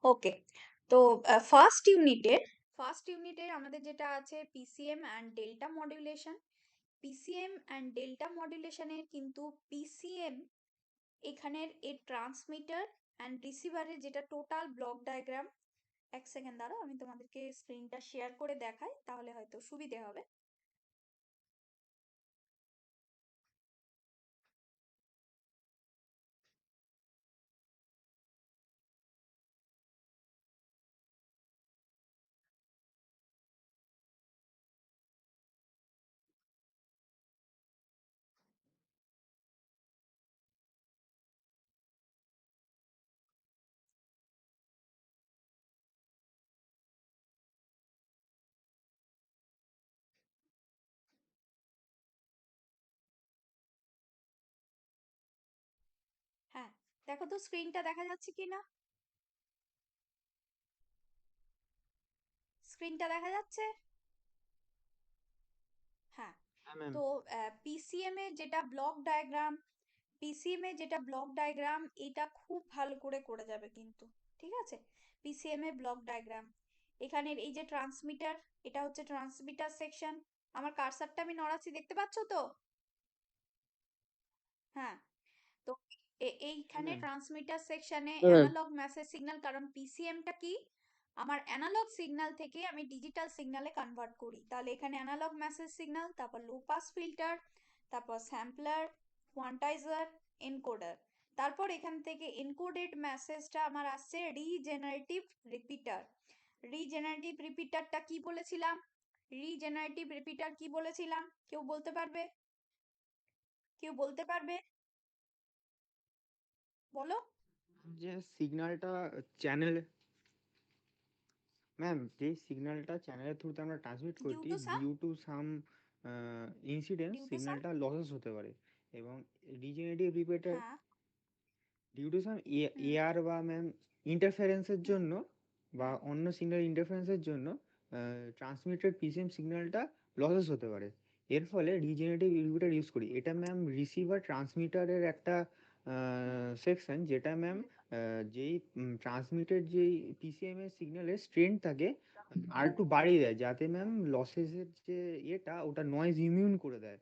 ওকে। তো ফার্স্ট ইউনিটে আমাদের যেটা আছে PCM and delta modulation. PCM and delta মডুলেশনের কিন্তু পিসিএম এখানের এর ট্রান্সমিটার অ্যান্ড রিসিভারের যেটা টোটাল ব্লক ডায়াগ্রাম। এক সেকেন্ড দাঁড়াও, আমি তোমাদেরকে স্ক্রিনটা শেয়ার করে দেখাই, তাহলে হয়তো সুবিধে হবে। হ্যাঁ, দেখো তো স্ক্রিনটা দেখা যাচ্ছে কি না? স্ক্রিনটা দেখা যাচ্ছে? হ্যাঁ। হ্যাঁ ম্যাম। তো পিসিএম এ যেটা ব্লক ডায়াগ্রাম, পিসিএম এ যেটা ব্লক ডায়াগ্রাম, এটা খুব ভালো করে করে যাবে কিন্তু। ঠিক আছে? পিসিএম এ ব্লক ডায়াগ্রাম, এখানের এই যে ট্রান্সমিটার, এটা হচ্ছে ট্রান্সমিটার সেকশন। আমার কার্সারটা আমি নড়াচ্ছি, দেখতে পাচ্ছ তো? হ্যাঁ। তো হ্যাঁ এইখানে ম্যাম। ট্রান্সমিটার সেকশনে হ্যাঁ ম্যাম। অ্যানালগ মেসেজ সিগন্যাল, কারণ পিসিএমটা কি, আমার অ্যানালগ সিগন্যাল থেকে আমি ডিজিটাল সিগন্যালে কনভার্ট করি। তাহলে এখানে অ্যানালগ মেসেজ সিগন্যাল, তারপর লো পাস ফিল্টার, তারপর স্যাম্পলার, কোয়ান্টাইজার, এনকোডার। তারপর এখান থেকে এনকোডেড মেসেজটা আমার আসছে রিজেনারেটিভ রিপিটার। রিজেনারেটিভ রিপিটারটা কি বলেছিলাম? রিজেনারেটিভ রিপিটার কি বলেছিলাম? কেউ বলতে পারবে? কেউ বলতে পারবে? বলো। যে সিগন্যালটা চ্যানেল ম্যাম, যে সিগন্যালটা চ্যানেলের থ্রুতে আমরা ট্রান্সমিট ডিউ করছি, to some, due to some incidence due to some, সিগন্যালটা লসেস হতে পারে। এবং রিজেনারেটিভ রিপিটার হ্যাঁ, due to some hmm, air বা ম্যাম ইন্টারফারেন্সের হুম, জন্য বা হুম, অন্য সিগন্যাল ইন্টারফারেন্সের জন্য ট্রান্সমিটেড পিসিএম সিগন্যালটা লসেস হতে পারে। এর ফলে রিজেনারেটিভ রিপিটার ইউজ করি। এটা ম্যাম রিসিভার ট্রান্সমিটারের একটা সেকশন, যেটা ম্যাম হুম, যেই ট্রান্সমিটেড যেই পিসিএম এর সিগন্যালের স্ট্রেংথ থাকে আর একটু বাড়িয়ে দেয়, যাতে ম্যাম লসেসের যে ইয়েটা ওটা নয়েজ ইমিউন করে দেয়।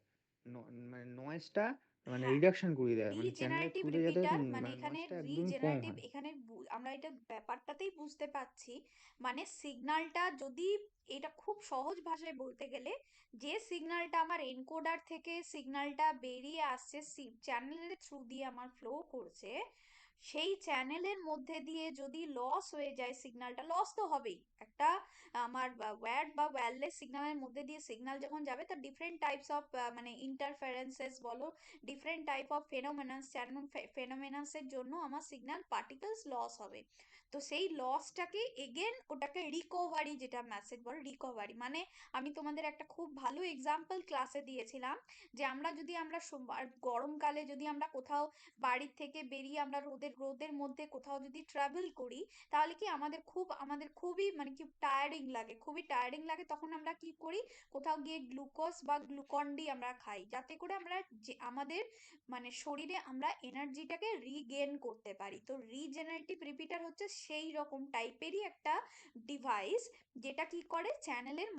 মানে নয়েজটা মানে হ্যাঁ। রিডাকশন করে দেয়, মানে চ্যানেলের রিজেনারেটিভ থ্রুতে যাতে রিপিটার মানে মানে এখানে নয়েজটা একদমই কম রিজেনারেটিভ, হয়। এখানে আমরা এটা ব্যাপারটাতেই বুঝতে পাচ্ছি। মানে সিগন্যালটা যদি, এটা খুব সহজ ভাষায় বলতে গেলে, যে সিগন্যালটা আমার এনকোডার থেকে সিগন্যালটা বেরিয়ে আসছে, চ্যানেলের থ্রু দিয়ে আমার ফ্লো করছে, সেই চ্যানেলের মধ্যে দিয়ে যদি লস হয়ে যায়, সিগন্যালটা লস তো হবেই। একটা আমার ওয়্যার্ড বা ওয়্যারলেস সিগন্যালের মধ্যে দিয়ে সিগন্যাল যখন যাবে, তার ডিফারেন্ট টাইপস অফ মানে ইন্টারফারেন্সেস বলো, ডিফারেন্ট টাইপ অফ ফেনোমেননস, যেমন ফেনোমেননসের জন্য আমার সিগন্যাল পার্টিকেলস লস হবে। তো সেই লসটাকে এগেন ওটাকে রিকভারি, যেটা মেসেজ বলে রিকভারি, মানে আমি তোমাদের একটা খুব ভালো এক্সাম্পল ক্লাসে দিয়েছিলাম, যে আমরা যদি আমরা গরমকালে যদি আমরা কোথাও বাড়ির থেকে বেরিয়ে আমরা রোদের রোদের মধ্যে কোথাও যদি ট্রাভেল করি, তাহলে কি আমাদের খুবই মানে কি টায়ারিং লাগে, খুবই টায়ারিং লাগে, তখন আমরা কি করি, কোথাও গিয়ে গ্লুকোজ বা গ্লুকন ডি আমরা খাই, যাতে করে আমরা যে আমাদের মানে শরীরে আমরা এনার্জিটাকে রিগেন করতে পারি। তো রিজেনারেটিভ রিপিটার হচ্ছে সেই রকম টাইপেরই একটা ডিভাইস, যেটা কি করে চ্যানেলের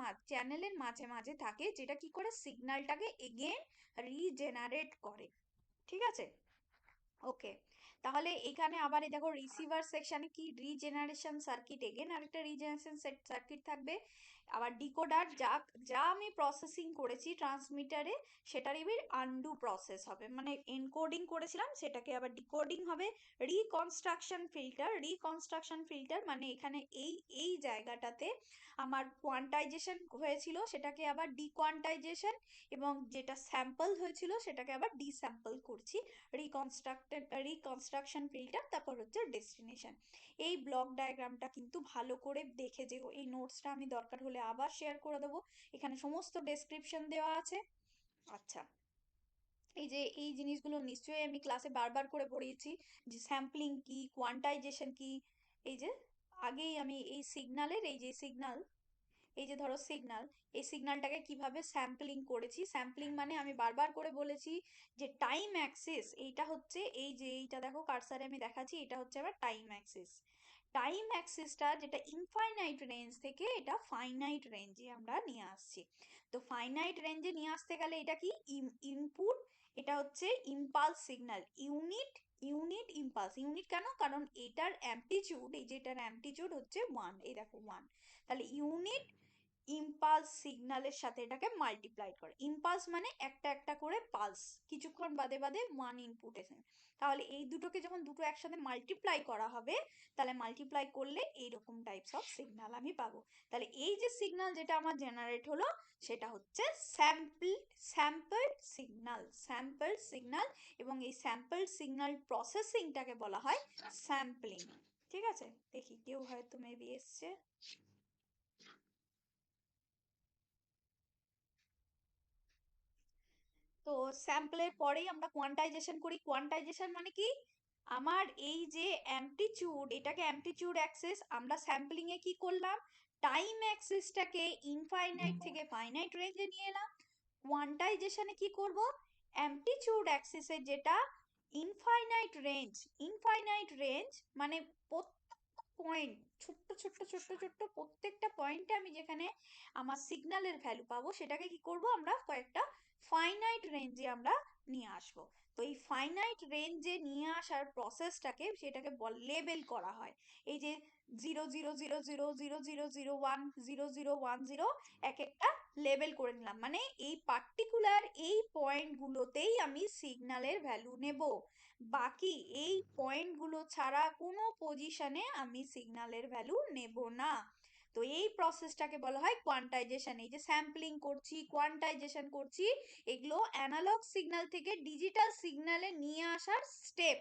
মাঝে মাঝে থাকে, যেটা কি করে সিগন্যালটাকে এগেন রিজেনারেট করে। ঠিক আছে? ওকে। তাহলে এখানে আবার এই দেখো রিসিভার সেকশনে কি রিজেনারেশন সার্কিট, এগেন আরেকটা রিজেনারেশন সার্কিট থাকবে। আবার ডিকোডার, যা যা আমি প্রসেসিং করেছি ট্রান্সমিটারে, সেটার এবার আনডু প্রসেস হবে, মানে এনকোডিং করেছিলাম সেটাকে আবার ডিকোডিং হবে। রিকনস্ট্রাকশন ফিল্টার মানে এখানে এই এই জায়গাটাতে আমার কোয়ান্টাইজেশন হয়েছিল, সেটাকে আবার ডিকোয়ান্টাইজেশন, এবং যেটা স্যাম্পল হয়েছিল সেটাকে আবার ডিস্যাম্পল করছি। রিকনস্ট্রাকশন ফিল্টার, তারপর হচ্ছে ডেস্টিনেশন। এই ব্লক ডায়াগ্রামটা কিন্তু ভালো করে দেখে যেও, এই নোটসটা আমি দরকার হলে আবার শেয়ার করে দেবো, এখানে সমস্ত ডেসক্রিপশন দেওয়া আছে। আচ্ছা, এই যে এই জিনিসগুলো নিশ্চয়ই আমি ক্লাসে বারবার করে পড়িয়েছি, যে স্যাম্পলিং কি, কোয়ান্টাইজেশন কি। এই যে আগেই আমি এই সিগন্যালের, এই যে সিগন্যাল, এই যে ধরো সিগন্যাল, এই সিগন্যালটাকে কিভাবে স্যাম্পলিং করেছি। স্যাম্পলিং মানে আমি বারবার করে বলেছি যে টাইম অ্যাক্সিস, এইটা হচ্ছে এই যে এইটা দেখো কার্সারে আমি দেখাচ্ছি, এটা হচ্ছে আবার টাইম অ্যাক্সিস। টাইম অ্যাক্সিসটা যেটা ইনফাইনাইট রেঞ্জ থেকে এটা ফাইনাইট রেঞ্জে আমরা নিয়ে আসছি। তো ফাইনাইট রেঞ্জে নিয়ে আসতে গেলে এটা কি ইনপুট, এটা হচ্ছে impulse signal, unit unit impulse. Unit কেন? কারণ এটার অ্যাম্পলিটিউড, এই যে এটার অ্যাম্পলিটিউড হচ্ছে 1, এই দেখো 1, তাহলে ইউনিট ইম্পালস সিগন্যালের সাথে এটাকে মাল্টিপ্লাই করে। ইম্পালস মানে একটা একটা করে পালস, কিছুক্ষণ বাদে বাদে ওয়ান ইনপুট এসে। তাহলে এই দুটোকে যখন দুটো একসাথে মাল্টিপ্লাই করা হবে, তাহলে মাল্টিপ্লাই করলে এইরকম টাইপস অফ সিগন্যাল আমি পাবো। তাহলে এই যে সিগন্যাল যেটা আমার জেনারেট হলো সেটা হচ্ছে স্যাম্পল সিগন্যাল। এবং এই স্যাম্পল সিগন্যাল প্রসেসিংটাকে বলা হয় স্যাম্পলিং। ঠিক আছে, দেখি কেউ হয়তো মেবি এসছে। তো স্যাম্পলের পরেই আমরা কোয়ান্টাইজেশন করি। কোয়ান্টাইজেশন মানে কি? আমার এই যে অ্যাম্পলিটিউড, এটাকে অ্যাম্পলিটিউড অ্যাক্সিস, আমরা স্যাম্পলিং এ কি করলাম? টাইম অ্যাক্সিসটাকে ইনফাইনাইট থেকে ফাইনাইট রেঞ্জে নিয়ে এলাম। কোয়ান্টাইজেশনে কি করব? অ্যাম্পলিটিউড অ্যাক্সিসের যেটা ইনফাইনাইট রেঞ্জ মানে প্রত্যেকটা পয়েন্ট, ছোট্ট ছোট্ট ছোট্ট ছোট্ট প্রত্যেকটা পয়েন্টে আমি যেখানে আমার সিগন্যালের ভ্যালু পাবো, সেটাকে কি করব? আমরা কয়েকটা ফাইনাইট রেঞ্জে আমরা নিয়ে আসবো। তো এই ফাইনাইট রেঞ্জে নিয়ে আসার প্রসেসটাকে, সেটাকে লেবেল করা হয়। এই যে 0 0 0 0 0 0 0 0 1 0 0 এক একটা লেবেল করে নিলাম, মানে এই পার্টিকুলার এই পয়েন্টগুলোতেই আমি সিগন্যালের ভ্যালু নেব, বাকি এই পয়েন্টগুলো ছাড়া কোনো পজিশনে আমি সিগন্যালের ভ্যালু নেব না। তো এই প্রসেসটাকে বলা হয় কোয়ান্টাইজেশন। এই যে স্যাম্পলিং করছি, কোয়ান্টাইজেশন করছি, এগুলো অ্যানালগ সিগন্যাল থেকে ডিজিটাল সিগন্যালে নিয়ে আসার স্টেপ।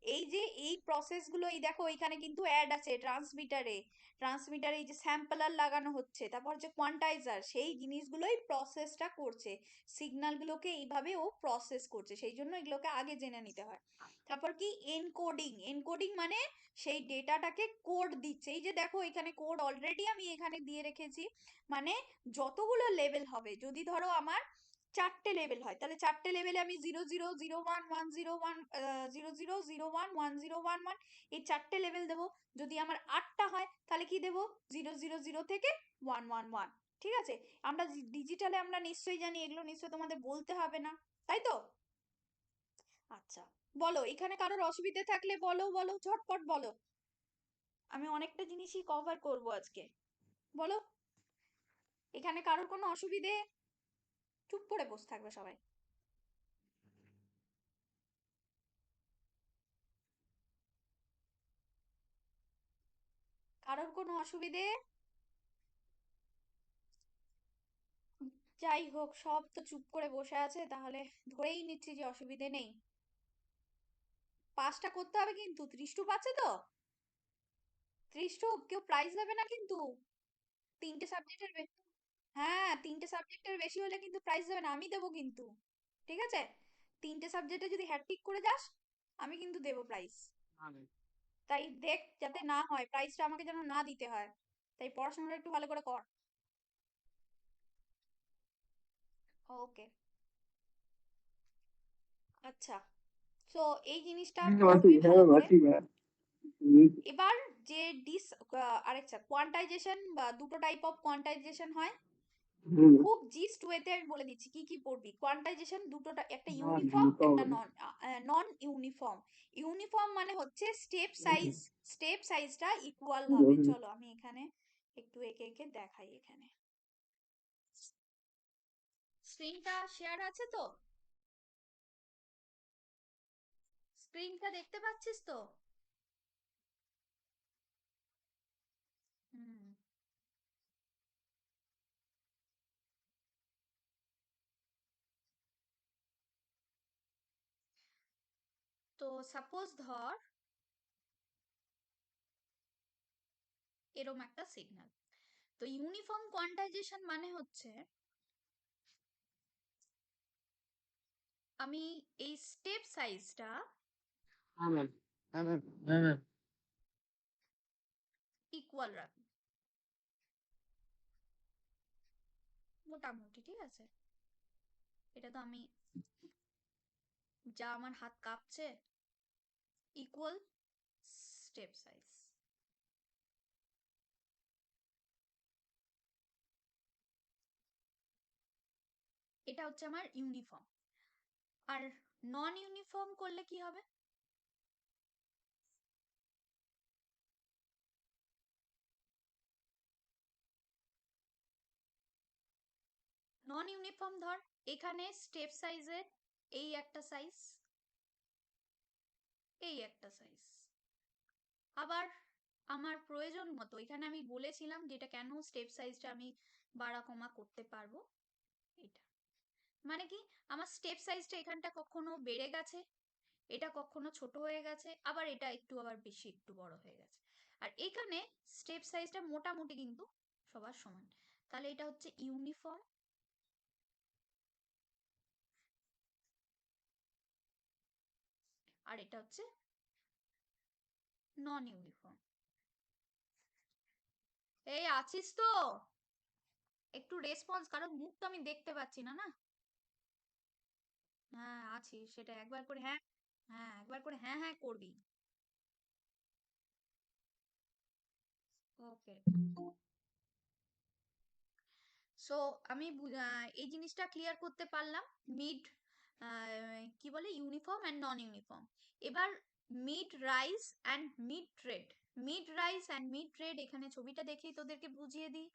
এই যে এই প্রসেসগুলো, এই দেখো এখানে কিন্তু অ্যাড আছে ট্রান্সমিটারে এই যে স্যাম্পলার লাগানো হচ্ছে, তারপর হচ্ছে কোয়ান্টাইজার, সেই জিনিসগুলোই প্রসেসটা করছে, সিগন্যালগুলোকে এইভাবে ও প্রসেস করছে, সেই জন্য এগুলোকে আগে জেনে নিতে হয়। তারপর কি এনকোডিং মানে সেই ডেটাটাকে কোড দিচ্ছে। এই যে দেখো এখানে কোড অলরেডি আমি এখানে দিয়ে রেখেছি, মানে যতগুলো লেভেল হবে, যদি ধরো আমার 4টে লেভেল হয়, তাহলে 4টে লেভেলে আমি 0 0 0 1 1 0 1 0 0 0 1 1 0 1 1, এই 4টে লেভেল দেবো। যদি আমার 8টা হয় তাহলে কি দেবো? 0 0 0 থেকে 1 1 1। ঠিক আছে, আমরা ডিজিটালে আমরা নিশ্চয়ই জানি, এগুলো নিশ্চয়ই তোমাদের বলতে হবে না, তাই তো? আচ্ছা, বলো এখানে কারোর অসুবিধে থাকলে বলো, বলো ঝটপট বলো, আমি অনেকটা জিনিসই কভার করব আজকে। বলো, এখানে কারোর কোনো অসুবিধে? চুপ করে বসে থাকবে সবাই। কারোর কোনো অসুবিধে? যাই হোক, সব তো চুপ করে বসে আছে, তাহলে ধরেই নিচ্ছি যে অসুবিধে নেই। পাসটা করতে হবে কিন্তু। 30 আছে তো? 30, কেউ প্রাইজ দেবে না কিন্তু। 3টে সাবজেক্টের হ্যাঁ, 3টে সাবজেক্টের বেশি হলে কিন্তু প্রাইজ দেবে না, আমি দেবো কিন্তু। ঠিক আছে, 3টে সাবজেক্টে যদি হ্যাট্রিক করে যাস, আমি কিন্তু দেবো প্রাইজ। তাই দেখ যাতে না হয়, প্রাইজটা আমাকে যেন না দিতে হয়, তাই পড়াশোনাটা একটু ভালো করে কর। ওকে, আচ্ছা, তো এই জিনিসটা করবি ভালো করে। এবার যে আরেকটা কোয়ান্টাইজেশন, বা দুটো টাইপ অফ কোয়ান্টাইজেশন হয়, খুব জিস্ট ওয়েতে আমি বলে দিচ্ছি কি কি পড়বি। কোয়ান্টাইজেশন দুটোটা, একটা ইউনিফর্ম, একটা নন নন ইউনিফর্ম। ইউনিফর্ম মানে হচ্ছে স্টেপ সাইজটা ইকুয়াল হবে। চলো আমি এখানে একটু এঁকে এঁকে দেখাই। এখানে স্ক্রিনটা শেয়ার আছে তো? স্ক্রিনটা দেখতে পাচ্ছিস তো? হুম। তো সাপোজ ধর এরম একটা সিগন্যাল। তো ইউনিফর্ম কোয়ান্টাইজেশন মানে হচ্ছে আমি এই স্টেপ সাইজটা হ্যাঁ ম্যাম, হ্যাঁ ম্যাম, হ্যাঁ ম্যাম। ইকুয়াল রাখবো মোটামুটি। ঠিক আছে, এটা তো আমি, যা আমার হাত কাঁপছে, ইকুয়াল স্টেপ সাইজ। এটা হচ্ছে আমার ইউনিফর্ম। আর নন ইউনিফর্ম করলে কি হবে? নন ইউনিফর্ম ধর এখানে স্টেপ সাইজের এই একটা সাইজ, এই একটা সাইজ। আবার আমার প্রয়োজন মতো এখানে আমি বলেছিলাম যেটা কেন স্টেপ সাইজটা আমি বাড়া কমা করতে পারবো। এটা মানে কি, আমার স্টেপ সাইজটা এখানটা কখনো বেড়ে গেছে, এটা কখনো ছোট হয়ে গেছে, আবার এটা একটু আবার বেশি একটু বড় হয়ে গেছে। আর এখানে স্টেপ সাইজটা মোটামুটি কিন্তু সবার সমান। তাহলে এটা হচ্ছে ইউনিফর্ম, আর এটা হচ্ছে নন ইউনিফর্ম। এই আছিস তো? একটু রেসপন্স, কারণ মুখ তো আমি দেখতে পাচ্ছি না না। হ্যাঁ আছি, সেটা একবার করে হ্যাঁ, হ্যাঁ একবার করে হ্যাঁ হ্যাঁ করবি। ওকে। সো আমি এই জিনিসটা ক্লিয়ার করতে পারলাম, মিড কি বলে ইউনিফর্ম অ্যান্ড নন ইউনিফর্ম। এবার mid rise and mid trade. Mid rise and mid trade, এখানে ছবিটা দেখেই তোদেরকে বুঝিয়ে দিই।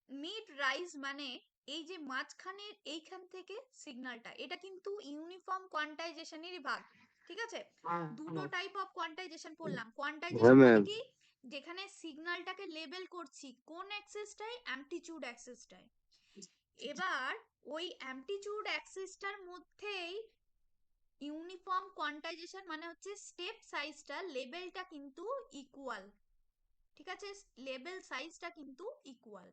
মিড রাইজ মানে এই যে মাঝখানের এইখান থেকে সিগন্যালটা, এটা কিন্তু ইউনিফর্ম কোয়ান্টাইজেশনেরই ভাগ। ঠিক আছে, দুটো টাইপ অফ কোয়ান্টাইজেশন পড়লাম। হ্যাঁ কোয়ান্টাইজেশন মানে ম্যাম। কি, যেখানে সিগন্যালটাকে লেবেল করছি কোন অ্যাক্সিসটায়, অ্যামপ্লিটিউড অ্যাক্সিসটায়। এবার ওই অ্যামপ্লিটিউড অ্যাক্সিসটার মধ্যেই ইউনিফর্ম কোয়ান্টাইজেশন মানে হচ্ছে স্টেপ সাইজটা, লেবেলটা কিন্তু ইকুয়াল। ঠিক আছে, লেবেল সাইজটা কিন্তু ইকুয়াল।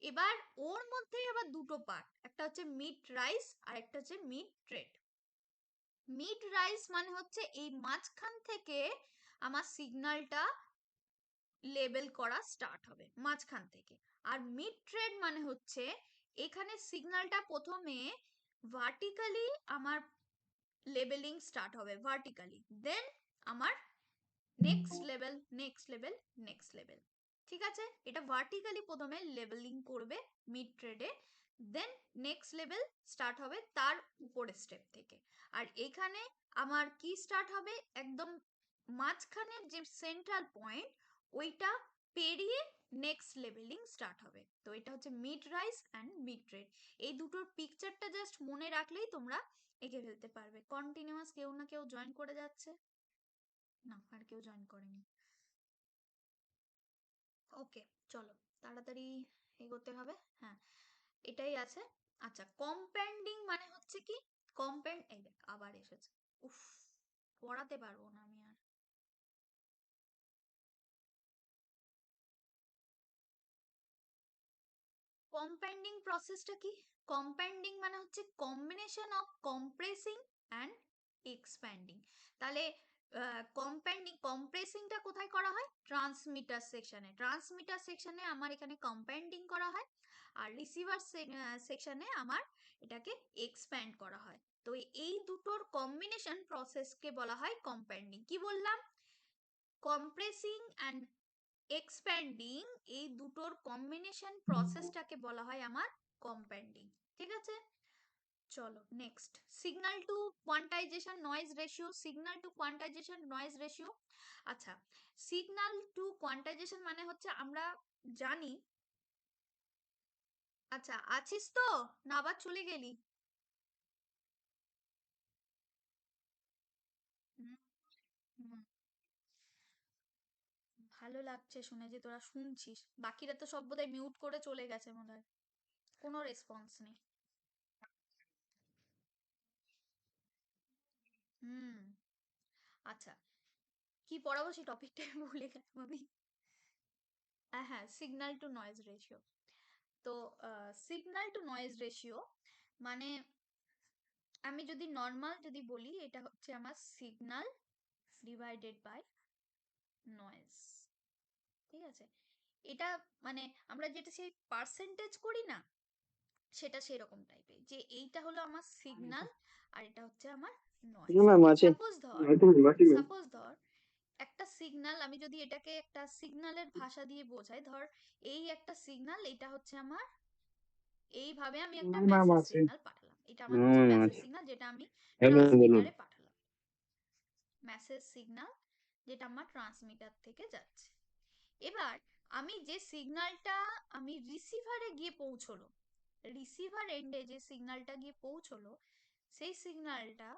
এবার ওর মধ্যে আবার দুটো পার্ট, একটা হচ্ছে মিড রাইজ আর একটা হচ্ছে মিড ট্রেড। মিড রাইজ মানে হচ্ছে এই মাঝখান থেকে আমার সিগন্যালটা লেবেল করা স্টার্ট হবে মাঝখান থেকে। আর মিড ট্রেড মানে হচ্ছে এখানে সিগন্যালটা প্রথমে ভার্টিক্যালি আমার লেবেলিং স্টার্ট হবে, ভার্টিক্যালি, দেন আমার next level, next level, next level. ঠিক আছে, এটা ভার্টিক্যালি প্রথমে লেভেলিং করবে মিড ট্রেডে, দেন নেক্সট লেভেল স্টার্ট হবে তার উপরের স্টেপ থেকে। আর এখানে আমার কি স্টার্ট হবে, একদম মাঝখানের যে সেন্ট্রাল পয়েন্ট ওইটা পেরিয়ে নেক্সট লেভেলিং স্টার্ট হবে। তো এটা হচ্ছে mid rise and mid trade. এই দুটোর পিকচারটা জাস্ট মনে রাখলেই তোমরা এঁকে ফেলতে পারবে। কন্টিনিউয়াস কেউ না কেউ জয়েন করে যাচ্ছে, না আর কেউ জয়েন করেনি। ওকে, চলো তাড়াতাড়ি এগোতে হবে। হ্যাঁ, এটাই আছে। আচ্ছা, কম্পাউন্ডিং মানে হচ্ছে কি, কম্পাউন্ড, এই দেখ আবার এসেছে। উফ, পড়াতে পারবো না আমি আর। কম্পাউন্ডিং প্রসেসটা কি? কম্পাউন্ডিং মানে হচ্ছে combination of compressing and expanding. তাহলে কম্পাউন্ডিং, কম্প্রেসিংটা কোথায় করা হয়? ট্রান্সমিটার সেকশনে। ট্রান্সমিটার সেকশনে আমার এখানে কম্পাউন্ডিং করা হয়, আর রিসিভার সেকশনে আমার এটাকে এক্সপ্যান্ড করা হয়। তো এই দুটোর কম্বিনেশন প্রসেসকে বলা হয় কম্পাউন্ডিং। কি বললাম? কম্প্রেসিং অ্যান্ড এক্সপ্যান্ডিং, এই দুটোর কম্বিনেশন প্রসেসটাকে বলা হয় আমার কম্পাউন্ডিং। ঠিক আছে, চলো next. Signal to quantization noise ratio. Signal to quantization noise ratio. আচ্ছা, সিগন্যাল টু কোয়ান্টাইজেশন মানে হচ্ছে আমরা জানি। আচ্ছা আছিস তো, না আবার চলে গেলি? হুম, হুম, ভালো লাগছে শুনে যে তোরা শুনছিস। বাকিরা তো সব বোধহয় মিউট করে চলে গেছে মনে হয়, কোনো রেসপন্স নেই। হুম, আচ্ছা, কি পড়াবো সেই টপিকটাই ভুলে গেলাম আমি। হ্যাঁ, সিগন্যাল টু নয়েজ রেশিও। তো সিগন্যাল টু নয়েজ রেশিও মানে, আমি যদি নর্মাল যদি বলি, এটা হচ্ছে আমার সিগন্যাল ডিভাইডেড বাই নয়েজ। ঠিক আছে, এটা মানে আমরা যেটা সেই পার্সেন্টেজ করি না, সেটা সেরকম টাইপের, যে এইটা হলো আমার সিগন্যাল আর এটা হচ্ছে আমার নয়েজ। ম্যাম আছে। সাপোজ ধর, বাকি ম্যাম। সাপোজ ধর একটা সিগন্যাল, আমি যদি এটাকে একটা সিগন্যালের ভাষা দিয়ে বোঝাই, ধর এই একটা সিগন্যাল, এটা হচ্ছে আমার এইভাবে আমি একটা ম্যাম মেসেজ আছে। সিগন্যাল পাঠালাম। এটা আমার হচ্ছে ম্যাম মেসেজ আছে। সিগন্যাল, যেটা আমি হ্যাঁ ম্যাম বলুন। ট্রান্সমিটারে পাঠালাম। মেসেজ সিগন্যাল যেটা আমার ট্রান্সমিটার থেকে যাচ্ছে। এবার আমি যে সিগন্যালটা আমি রিসিভারে গিয়ে পৌঁছলো, রিসিভার এন্ডে যে সিগন্যালটা গিয়ে পৌঁছলো, সেই সিগন্যালটা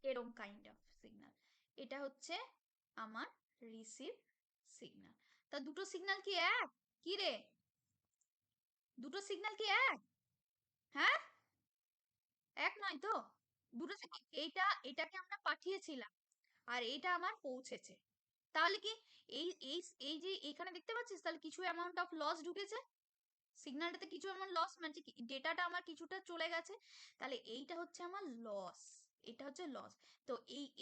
এরকম কাইন্ড অফ সিগন্যাল। এটা হচ্ছে আমার রিসিভ সিগন্যাল। তা দুটো সিগন্যাল কি এক? কি রে, দুটো সিগন্যাল কি এক? হ্যাঁ, এক নয় তো। দুটো এইটা, এটাকে আমরা পাঠিয়েছিলাম আর এটা আমার পৌঁছেছে। তাহলে কি এই এই এই যে এখানে দেখতে পাচ্ছিস, তাহলে কিছু অ্যামাউন্ট অফ লস ঢুকেছে সিগন্যালটাতে, কিছু আমার লস, মানে ডেটাটা আমার কিছুটা চলে গেছে। তাহলে এইটা হচ্ছে আমার লস, এটা হচ্ছে লস। তো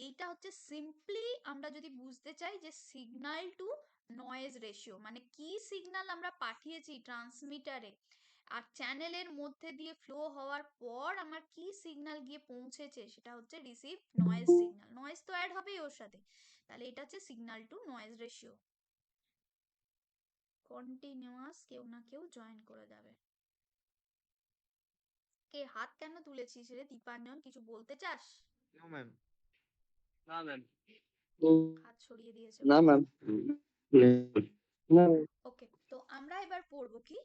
এইটা হচ্ছে সিম্পলি আমরা যদি বুঝতে চাই যে সিগন্যাল টু নয়েজ রেশিও, মানে কি সিগন্যাল আমরা পাঠিয়েছি ট্রান্সমিটারে আর চ্যানেলের মধ্যে দিয়ে ফ্লো হওয়ার পর আমার কি সিগন্যাল গিয়ে পৌঁছেছে, সেটা হচ্ছে রিসিভ নয়েজ সিগন্যাল। নয়েজ তো অ্যাড হবেই ওর সাথে, তাহলে এটা হচ্ছে signal two noise ratio. Continuous কেউ না কেউ জয়েন করে যাবে। কে হাত কেন তুলেছিস রে দীপাঞ্জন, কিছু বলতে চাস? No ma'am. না ম্যাম। হাত সরিয়ে দিয়েছে। না ম্যাম। ওকে, তো আমরা এবার পড়বো কি,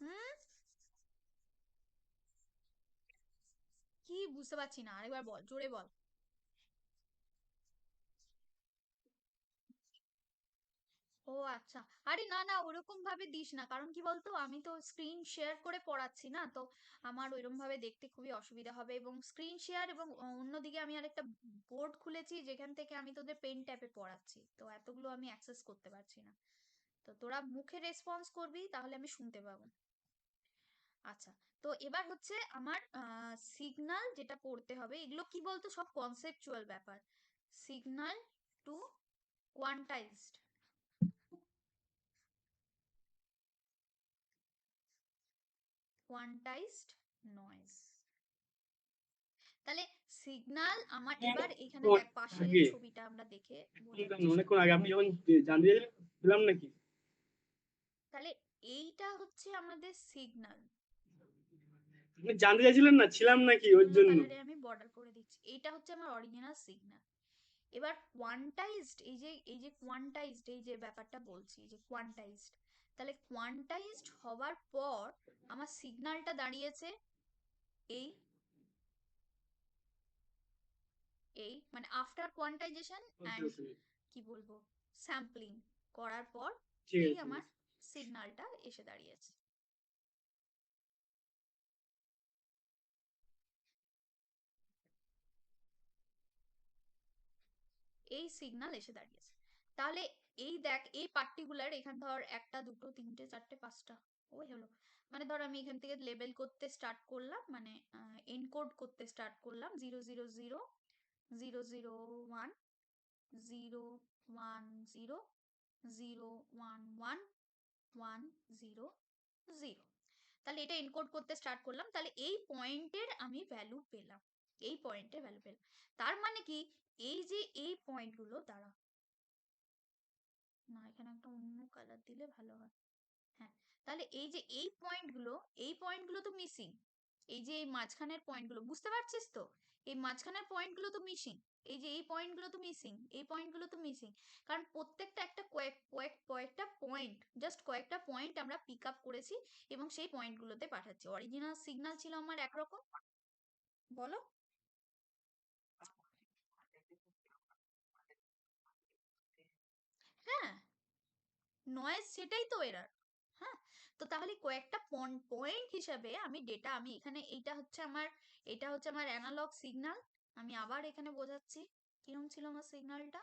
হুম, কি বুঝতে পারছি না, আরেকবার বল, জোরে বল। ও আচ্ছা, আরে না না ওরকম ভাবে দিস না, কারণ কি বলতো আমি তো স্ক্রিন শেয়ার করে পড়াচ্ছি না, তো আমার ওইরকম ভাবে দেখতে খুবই অসুবিধা হবে। এবং স্ক্রিন শেয়ার এবং অন্যদিকে আমি আরেকটা বোর্ড খুলেছি যেখান থেকে আমি তোদের পেন ট্যাপে পড়াচ্ছি, তো এতগুলো আমি অ্যাক্সেস করতে পারছি না। তো তোরা মুখে রেসপন্স করবি, তাহলে আমি শুনতে পাবো। আচ্ছা, তো এবার হচ্ছে আমার সিগন্যাল যেটা পড়তে হবে, এগুলো কি বলতো সব কনসেপচুয়াল ব্যাপার। Signal to quantized, quantized noise. তাহলে সিগন্যাল আমার, এবার এখানে দেখ পাশের আগে ছবিটা আমরা দেখে বোঝার চেষ্টা অনেকক্ষণ করি। আগে আপনি যখন জানতে ছিলাম নাকি? তাহলে এইটা হচ্ছে আমাদের সিগন্যাল। আপনি জানতে চাইছিলেন না ছিলাম নাকি ওর অন্য জন্য? কালারে আমি বর্ডার করে দিচ্ছি, এইটা হচ্ছে আমার অরিজিনাল সিগন্যাল। এবার কোয়ান্টাইজড, এই যে কোয়ান্টাইজড, এই যে ব্যাপারটা বলছি যে কোয়ান্টাইজড, তাহলে কোয়ান্টাইজড হওয়ার পর আমার সিগন্যালটা দাঁড়িয়েছে এই, এই মানে after quantisation okay and okay, কি বলবো স্যাম্পলিং করার পর ঠিক এই আছে ঠিক আমার আছে। সিগন্যালটা এসে দাঁড়িয়েছে, এই সিগন্যাল এসে দাঁড়িয়েছে। তাহলে এই দেখ, এই পার্টিকুলার এখান ধর একটা দুটো তিনটে চারটে পাঁচটা, ওই হলো, মানে ধর আমি এখান থেকে লেবেল করতে স্টার্ট করলাম, মানে এনকোড করতে স্টার্ট করলাম 000 001 010 011 100। তাহলে এটা এনকোড করতে স্টার্ট করলাম, তাহলে এই পয়েন্টের আমি ভ্যালু পেলাম, এই পয়েন্টের ভ্যালু পেলাম। তার মানে কি, এই যে এই পয়েন্টগুলো দ্বারা, না এখানে একটা অন্য কালার দিলে ভালো হয়, হ্যাঁ, তাহলে এই যে এই পয়েন্টগুলো, এই পয়েন্টগুলো তো মিসিং, এই যে এই মাঝখানের পয়েন্টগুলো, বুঝতে পারছিস তো, এই মাঝখানের পয়েন্টগুলো তো মিসিং, এই যে এই পয়েন্টগুলো তো মিসিং, এই পয়েন্টগুলো তো মিসিং, কারণ প্রত্যেকটা একটা কয়েকটা পয়েন্ট, জাস্ট কয়েকটা পয়েন্ট আমরা পিক আপ করেছি এবং সেই পয়েন্টগুলোতে পাঠাচ্ছি। অরিজিনাল সিগন্যাল ছিল আমার একরকম, বলো। হ্যাঁ, নয়েজ সেটাই তো এরার। হ্যাঁ, তো তাহলে কয়েকটা পয়েন্ট হিসাবে আমি ডেটা, আমি এখানে এইটা হচ্ছে আমার, এটা হচ্ছে আমার অ্যানালগ সিগন্যাল। আমি আবার এখানে বোঝাচ্ছি কিরম ছিল আমার সিগন্যালটা,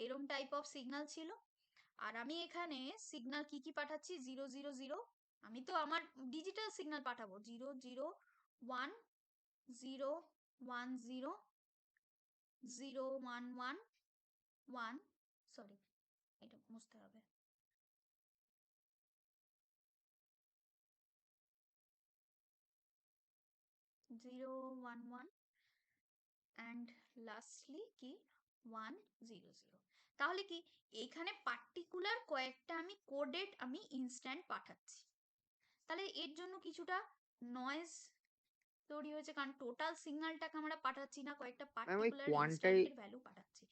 এরম টাইপ অফ সিগন্যাল ছিল। আর আমি এখানে সিগন্যাল কি কি পাঠাচ্ছি, 000, আমি তো আমার ডিজিটাল সিগন্যাল পাঠাবো, 001 010 011 1, সরি এটা মুছতে হবে, 011 অ্যান্ড লাস্টলি কি 100। তাহলে কি এইখানে পার্টিকুলার কয়েকটা আমি কোডেড আমি ইনস্ট্যান্ট পাঠাচ্ছি, তাহলে এর জন্য কিছুটা নয়েজ তৈরি হয়েছে, কারণ টোটাল সিগন্যালটাকে আমরা পাঠাচ্ছি না, কয়েকটা ম্যাম ওই পার্টিকুলার কোয়ান্টাই ইনস্ট্যান্টের ভ্যালু পাঠাচ্ছি।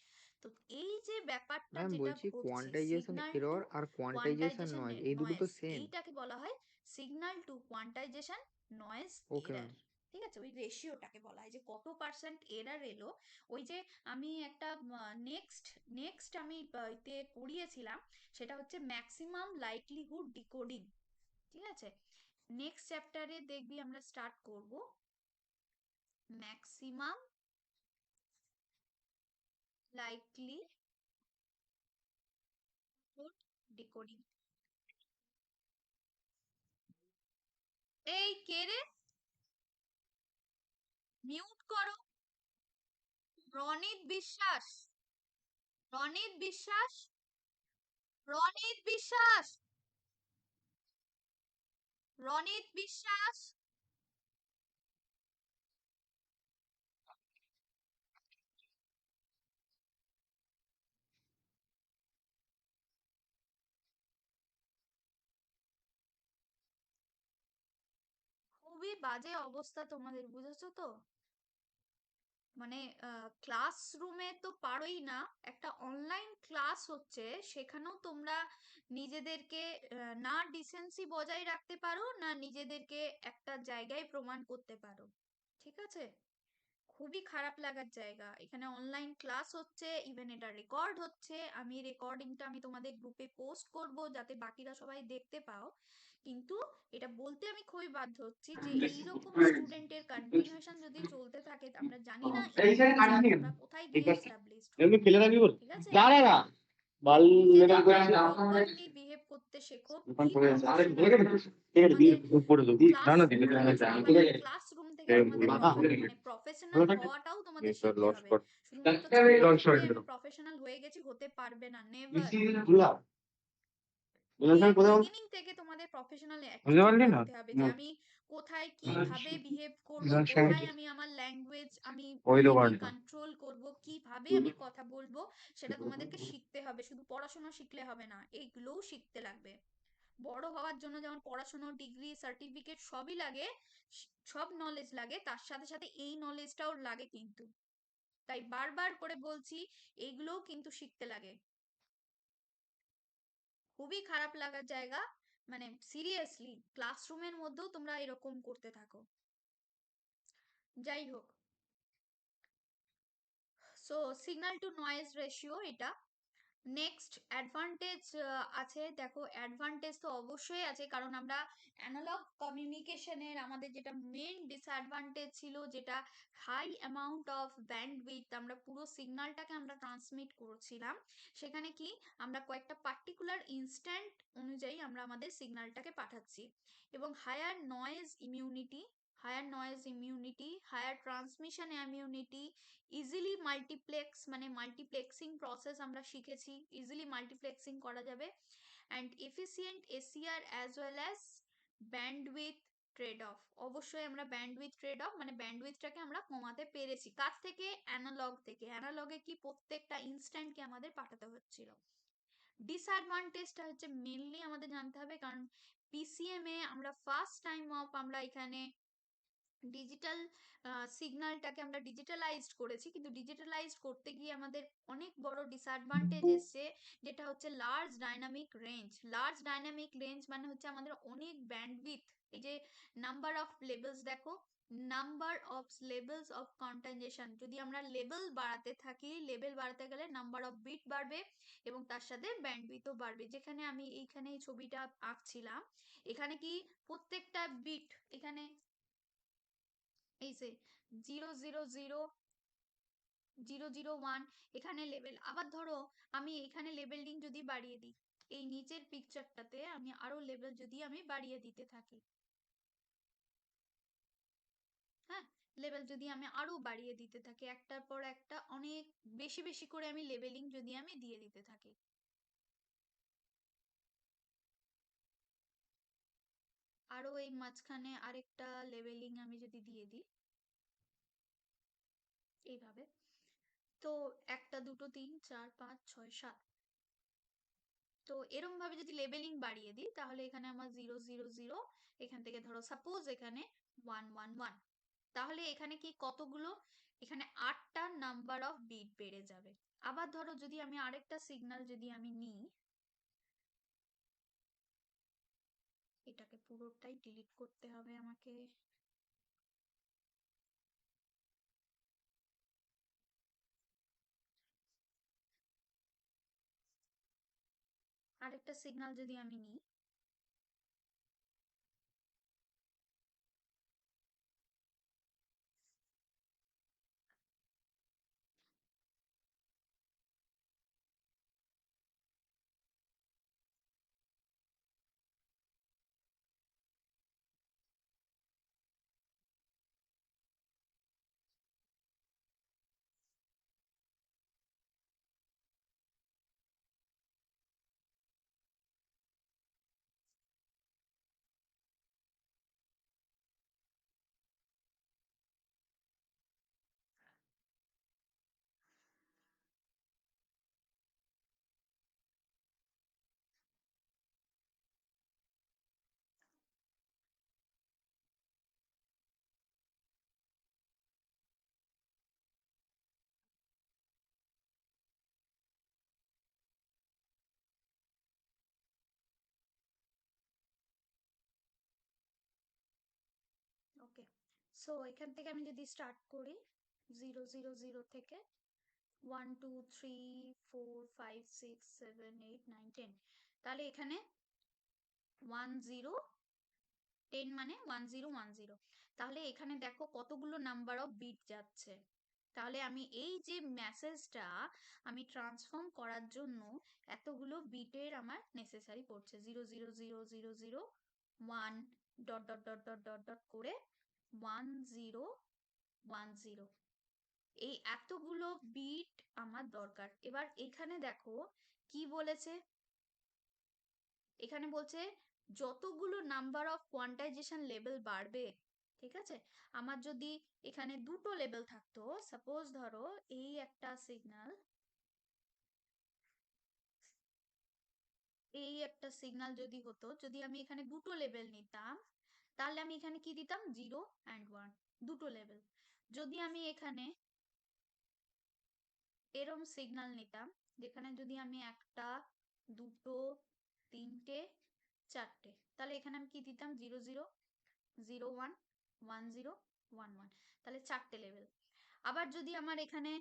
তো এই যে ব্যাপারটা ম্যাম যেটা বলছি ঘটছে কোয়ান্টাইজেশন সিগন্যাল টু এরর আর কোয়ান্টাইজেশন কোয়ান্টাইজেশন নয়েজ এই দুটো তো নয়েজ, সেম। এইটাকে বলা হয় signal to quantization noise okay error. Ma'am. ঠিক আছে, ওই রেশিওটাকে বলা হয় যে কত পার্সেন্ট এরার এলো। ওই যে আমি একটা নেক্সট নেক্সট আমি এতে পড়িয়েছিলাম, সেটা হচ্ছে ম্যাক্সিমাম লাইকলিহুড ডিকোডিং। ঠিক আছে, নেক্সট চ্যাপ্টারে দেখবি আমরা স্টার্ট করব ম্যাক্সিমাম লাইকলিহুড ডিকোডিং। এই কে রে, মিউট করো। রনিত বিশ্বাস, রনিত বিশ্বাস, রনিত বিশ্বাস, রনিত বিশ্বাস। খুবই বাজে অবস্থা তোমাদের, বুঝেছো তো? মানে ক্লাসরুমে তো পারোই না, একটা অনলাইন ক্লাস হচ্ছে সেখানেও তোমরা নিজেদেরকে না ডিসেন্সি বজায় রাখতে পারো, না নিজেদেরকে একটা জায়গায় প্রমাণ করতে পারো। ঠিক আছে, খুবই খারাপ লাগার জায়গা। এখানে অনলাইন ক্লাস হচ্ছে, ইভেন এটা রেকর্ড হচ্ছে, আমি রেকর্ডিংটা আমি তোমাদের গ্রুপে পোস্ট করব যাতে বাকিরা সবাই দেখতে পাও। কিন্তু এটা বলতে আমি খুবই বাধ্য হচ্ছি যে এইরকম স্টুডেন্টের কন্টিনিউশন যদি চলতে থাকে, আমরা জানি না ইন ফিউচার তোমরা কোথায় গিয়ে এস্টাবলিশড হবে। ফেলে রাখবি বল ঠিক আছে, দাঁড়া না বাল মেডাল করে নিজেদেরকে আছে প্রপারলি বিহেভ করতে শেখো, ওখান বি করে আছে আরে প্রফেশনাল। ঠিক আছে দিয়ে আমাদের পড়ে দাও ক্লাস না দিলে থেকে মানে ক্লাসরুম থেকে তোমাদের মানে প্রফেশনাল হওয়াটাও তোমাদের শিখতে হবে। শুধুমাত্র ছাত্র থাকলে আমি প্রফেশনাল হয়ে গেছি হতে পারবে না, নেভার। বিগিনিং থেকে তোমাদের প্রফেশনাল অ্যাটিটিউড রাখতে হবে যে আমি কোথায় কিভাবে বিহেভ করব, কোথায় আমি আমার ল্যাঙ্গুয়েজ আমি নিজেকে কন্ট্রোল করব, কিভাবে আমি কথা বলবো, সেটা তোমাদেরকে শিখতে হবে। শুধু পড়াশোনা শিখলে হবে না, এইগুলোও শিখতে লাগবে। বড় হওয়ার জন্য যেমন পড়াশোনা, ডিগ্রি, সার্টিফিকেট সবই লাগে, সব নলেজ লাগে, তার সাথে সাথে এই নলেজটাও লাগে কিন্তু। তাই বারবার করে বলছি, এইগুলোও কিন্তু শিখতে লাগে। খুবই খারাপ লাগার জায়গা, মানে সিরিয়াসলি ক্লাসরুমের মধ্যেও তোমরা এরকম করতে থাকো। যাই হোক, so signal two noise ratio এটা। নেক্সট অ্যাডভান্টেজ আছে, দেখো অ্যাডভান্টেজ তো অবশ্যই আছে, কারণ আমরা অ্যানালগ কমিউনিকেশনের আমাদের যেটা মেইন ডিসঅ্যাডভান্টেজ ছিল, যেটা হাই অ্যামাউন্ট অফ ব্যান্ডউইথ আমরা পুরো সিগন্যালটাকে আমরা ট্রান্সমিট করছিলাম, সেখানে কি আমরা কয়েকটা পার্টিকুলার ইনস্ট্যান্ট অনুযায়ী আমরা আমাদের সিগন্যালটাকে পাঠাচ্ছি, এবং higher transmission immunity, easily multiplex মানে মাল্টিপ্লেক্সিং প্রসেস আমরা শিখেছি, ইজিলি মাল্টিপ্লেক্সিং করা যাবে, and efficient ACR as well as bandwidth trade off. অবশ্যই আমরা ব্যান্ডউইথ ট্রেড অফ মানে ব্যান্ডউইথটাকে আমরা কমাতে পেরেছি। কার থেকে? অ্যানালগ থেকে। অ্যানালগে কি প্রত্যেকটা ইনস্ট্যান্টকে আমাদের পাঠাতে হচ্ছিল। ডিসঅ্যাডভান্টেজটা হচ্ছে মেনলি আমাদের জানতে হবে, কারণ পিসিএম এ আমরা ফার্স্ট টাইম অফ আমরা এখানে ডিজিটাল সিগন্যালটাকে আমরা ডিজিটালাইজড করেছি, কিন্তু ডিজিটালাইজড করতে গিয়ে আমাদের অনেক বড় ডিসঅ্যাডভান্টেজ এসছে, যেটা হচ্ছে large dynamic range. Large dynamic range মানে হচ্ছে আমাদের অনেক ব্যান্ডউইথ, এই যে নাম্বার অফ লেভেলস দেখো, number of levels of continuation, যদি আমরা লেভেল বাড়াতে থাকি, লেভেল বাড়াতে গেলে নাম্বার অফ বিট বাড়বে এবং তার সাথে ব্যান্ডউইথও বাড়বে। যেখানে আমি এইখানে এই ছবিটা আঁকছিলাম, এখানে কি প্রত্যেকটা বিট, এখানে এই যে 000 001 এখানে লেভেল। আবার ধরো আমি এখানে লেভেলিং যদি বাড়িয়ে দিই, এই নিচের পিকচারটাতে আমি আরো লেভেল যদি আমি বাড়িয়ে দিতে থাকি, হ্যাঁ, লেভেল যদি আমি আরো বাড়িয়ে দিতে থাকি, একটার পর একটা অনেক বেশি বেশি করে আমি লেভেলিং যদি আমি দিয়ে দিতে থাকি, আরো এই মাঝখানে আরেকটা লেভেলিং আমি যদি দিয়ে দিই এইভাবে, তো 1 2 3 4 5 6 7, তো এরকম ভাবে যদি লেবেলিং বাড়িয়ে দিই তাহলে এখানে আমার 0 0 0, এখান থেকে ধরো সাপোজ এখানে 1 1 1, তাহলে এখানে কি কতগুলো, এখানে 8টা নাম্বার অফ বিট বেড়ে যাবে। আবার ধরো যদি আমি আরেকটা সিগন্যাল যদি আমি নিই, এটাকে পুরোটাই ডিলিট করতে হবে আমাকে। আরেকটা সিগন্যাল যদি আমি নিই, ওকে, সো এখান থেকে আমি যদি স্টার্ট করি 0 0 0 থেকে 1 2 3 4 5 6 7 8 9 10, তাহলে এখানে 1 0 10 মানে 1 0 1 0, তাহলে এখানে দেখো কতগুলো নাম্বার অফ বিট যাচ্ছে। তাহলে আমি এই যে মেসেজটা আমি ট্রান্সফর্ম করার জন্য এতগুলো বিটের আমার নেসেসারি পড়ছে, 0 0 0 0 0 1 dot dot dot dot dot dot করে 1 0 1 0, এই এতগুলো বিট আমার দরকার। এবার এখানে দেখো কি বলেছে, এখানে বলছে যতগুলো নাম্বার অফ কোয়ান্টাইজেশন লেভেল বাড়বে, ঠিক আছে, আমার যদি এখানে দুটো লেভেল থাকতো, সাপোজ ধরো এই একটা সিগন্যাল, এই একটা সিগন্যাল যদি হতো, যদি আমি এখানে দুটো লেভেল নিতাম, তাহলে আমি এখানে কি দিতাম 0 and 1, দুটো লেভেল। যদি আমি এখানে এরম সিগন্যাল নিতাম, যেখানে যদি আমি একটা দুটো তিনটে চারটে, তাহলে এখানে আমি কি দিতাম 0 0 0 1 1 0 1 1, তাহলে চারটে লেভেল। আবার যদি আমার এখানে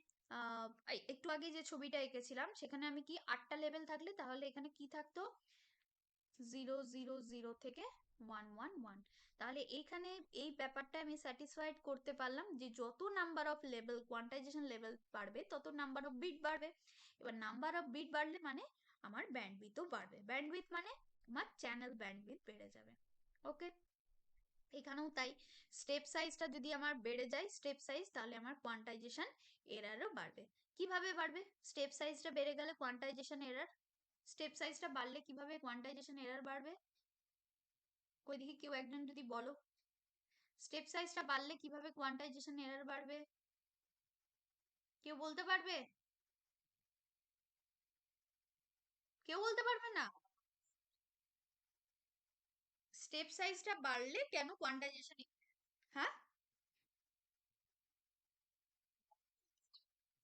একটু আগে যে ছবিটা এঁকেছিলাম সেখানে আমি কি 8টা লেভেল থাকলে তাহলে এখানে কি থাকতো 0 0 0 থেকে 1 1 1, তাহলে এখানে এই ব্যাপারটা আমি স্যাটিসফাইড করতে পারলাম যে যত number of level quantisation level বাড়বে তত নাম্বার অফ বিট বাড়বে। এবার নাম্বার অফ বিট বাড়লে মানে আমার ব্যান্ডউইথও বাড়বে, ব্যান্ডউইথ মানে আমার চ্যানেল ব্যান্ডউইথ বেড়ে যাবে। ওকে, এখানেও তাই, স্টেপ সাইজটা যদি আমার বেড়ে যায় স্টেপ সাইজ, তাহলে আমার কোয়ান্টাইজেশন এরারও বাড়বে। কিভাবে বাড়বে? স্টেপ সাইজটা বেড়ে গেলে কোয়ান্টাইজেশন এরার, স্টেপ সাইজটা বাড়লে কিভাবে কোয়ান্টাইজেশন এরার বাড়বে? কই দেখি কেউ একজন যদি বলো, স্টেপ সাইজটা বাড়লে কিভাবে কোয়ান্টাইজেশন এরার বাড়বে? কেউ বলতে পারবে? কেউ বলতে পারবে না? স্টেপ সাইজটা বাড়লে কেন কোয়ান্টাইজেশন, হ্যাঁ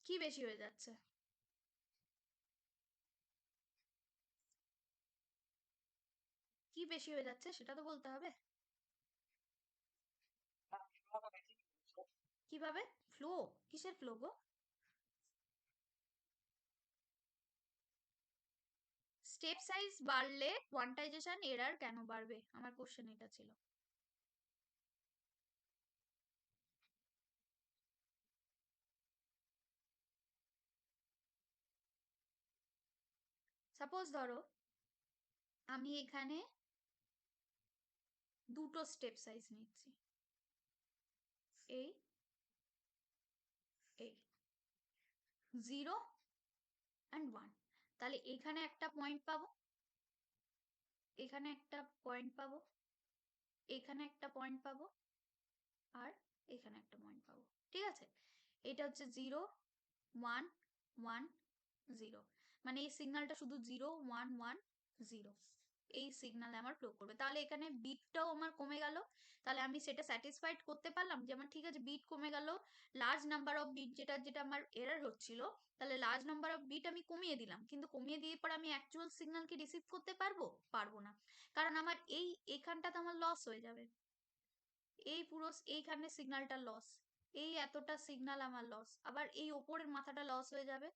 কি বেশি হয়ে যাচ্ছে? কি বেশি হয়ে যাচ্ছে সেটা তো বলতে হবে। কিভাবে? ফ্লো? কিসের ফ্লো গো? স্টেপ সাইজ বাড়লে কোয়ান্টাইজেশন এরার কেন বাড়বে? আমার কোশ্চেন এটা ছিল। সাপোজ ধরো আমি এখানে দুটো স্টেপ সাইজ নিচ্ছি, এই এই 0 and 1, তাহলে এখানে একটা পয়েন্ট পাবো, এখানে একটা পয়েন্ট পাবো, এখানে একটা পয়েন্ট পাবো, আর এখানে একটা পয়েন্ট পাবো, ঠিক আছে। এটা হচ্ছে 0 1 1 0, মানে এই সিগন্যালটা শুধু 0 1 1 0 এই সিগন্যালে আমার ফ্লো করবে। তাহলে এখানে বিটটাও আমার কমে গেল। তাহলে আমি সেটা স্যাটিসফাইড করতে পারলাম যে আমার ঠিক আছে বিট কমে গেল, লার্জ নাম্বার অফ বিট যেটা যেটা আমার এরর হচ্ছিল, তাহলে লার্জ নাম্বার অফ বিট আমি কমিয়ে দিলাম, কিন্তু কমিয়ে দিয়ে পরে আমি অ্যাকচুয়াল সিগন্যাল কি রিসিভ করতে পারবো? পারবো না, কারণ আমার এইখানটাতে আমার লস হয়ে যাবে। এই পুরো এইখানে সিগন্যালটা লস, এই এতটা সিগন্যাল আমার লস, আবার এই ওপরের মাথাটা লস হয়ে যাবে,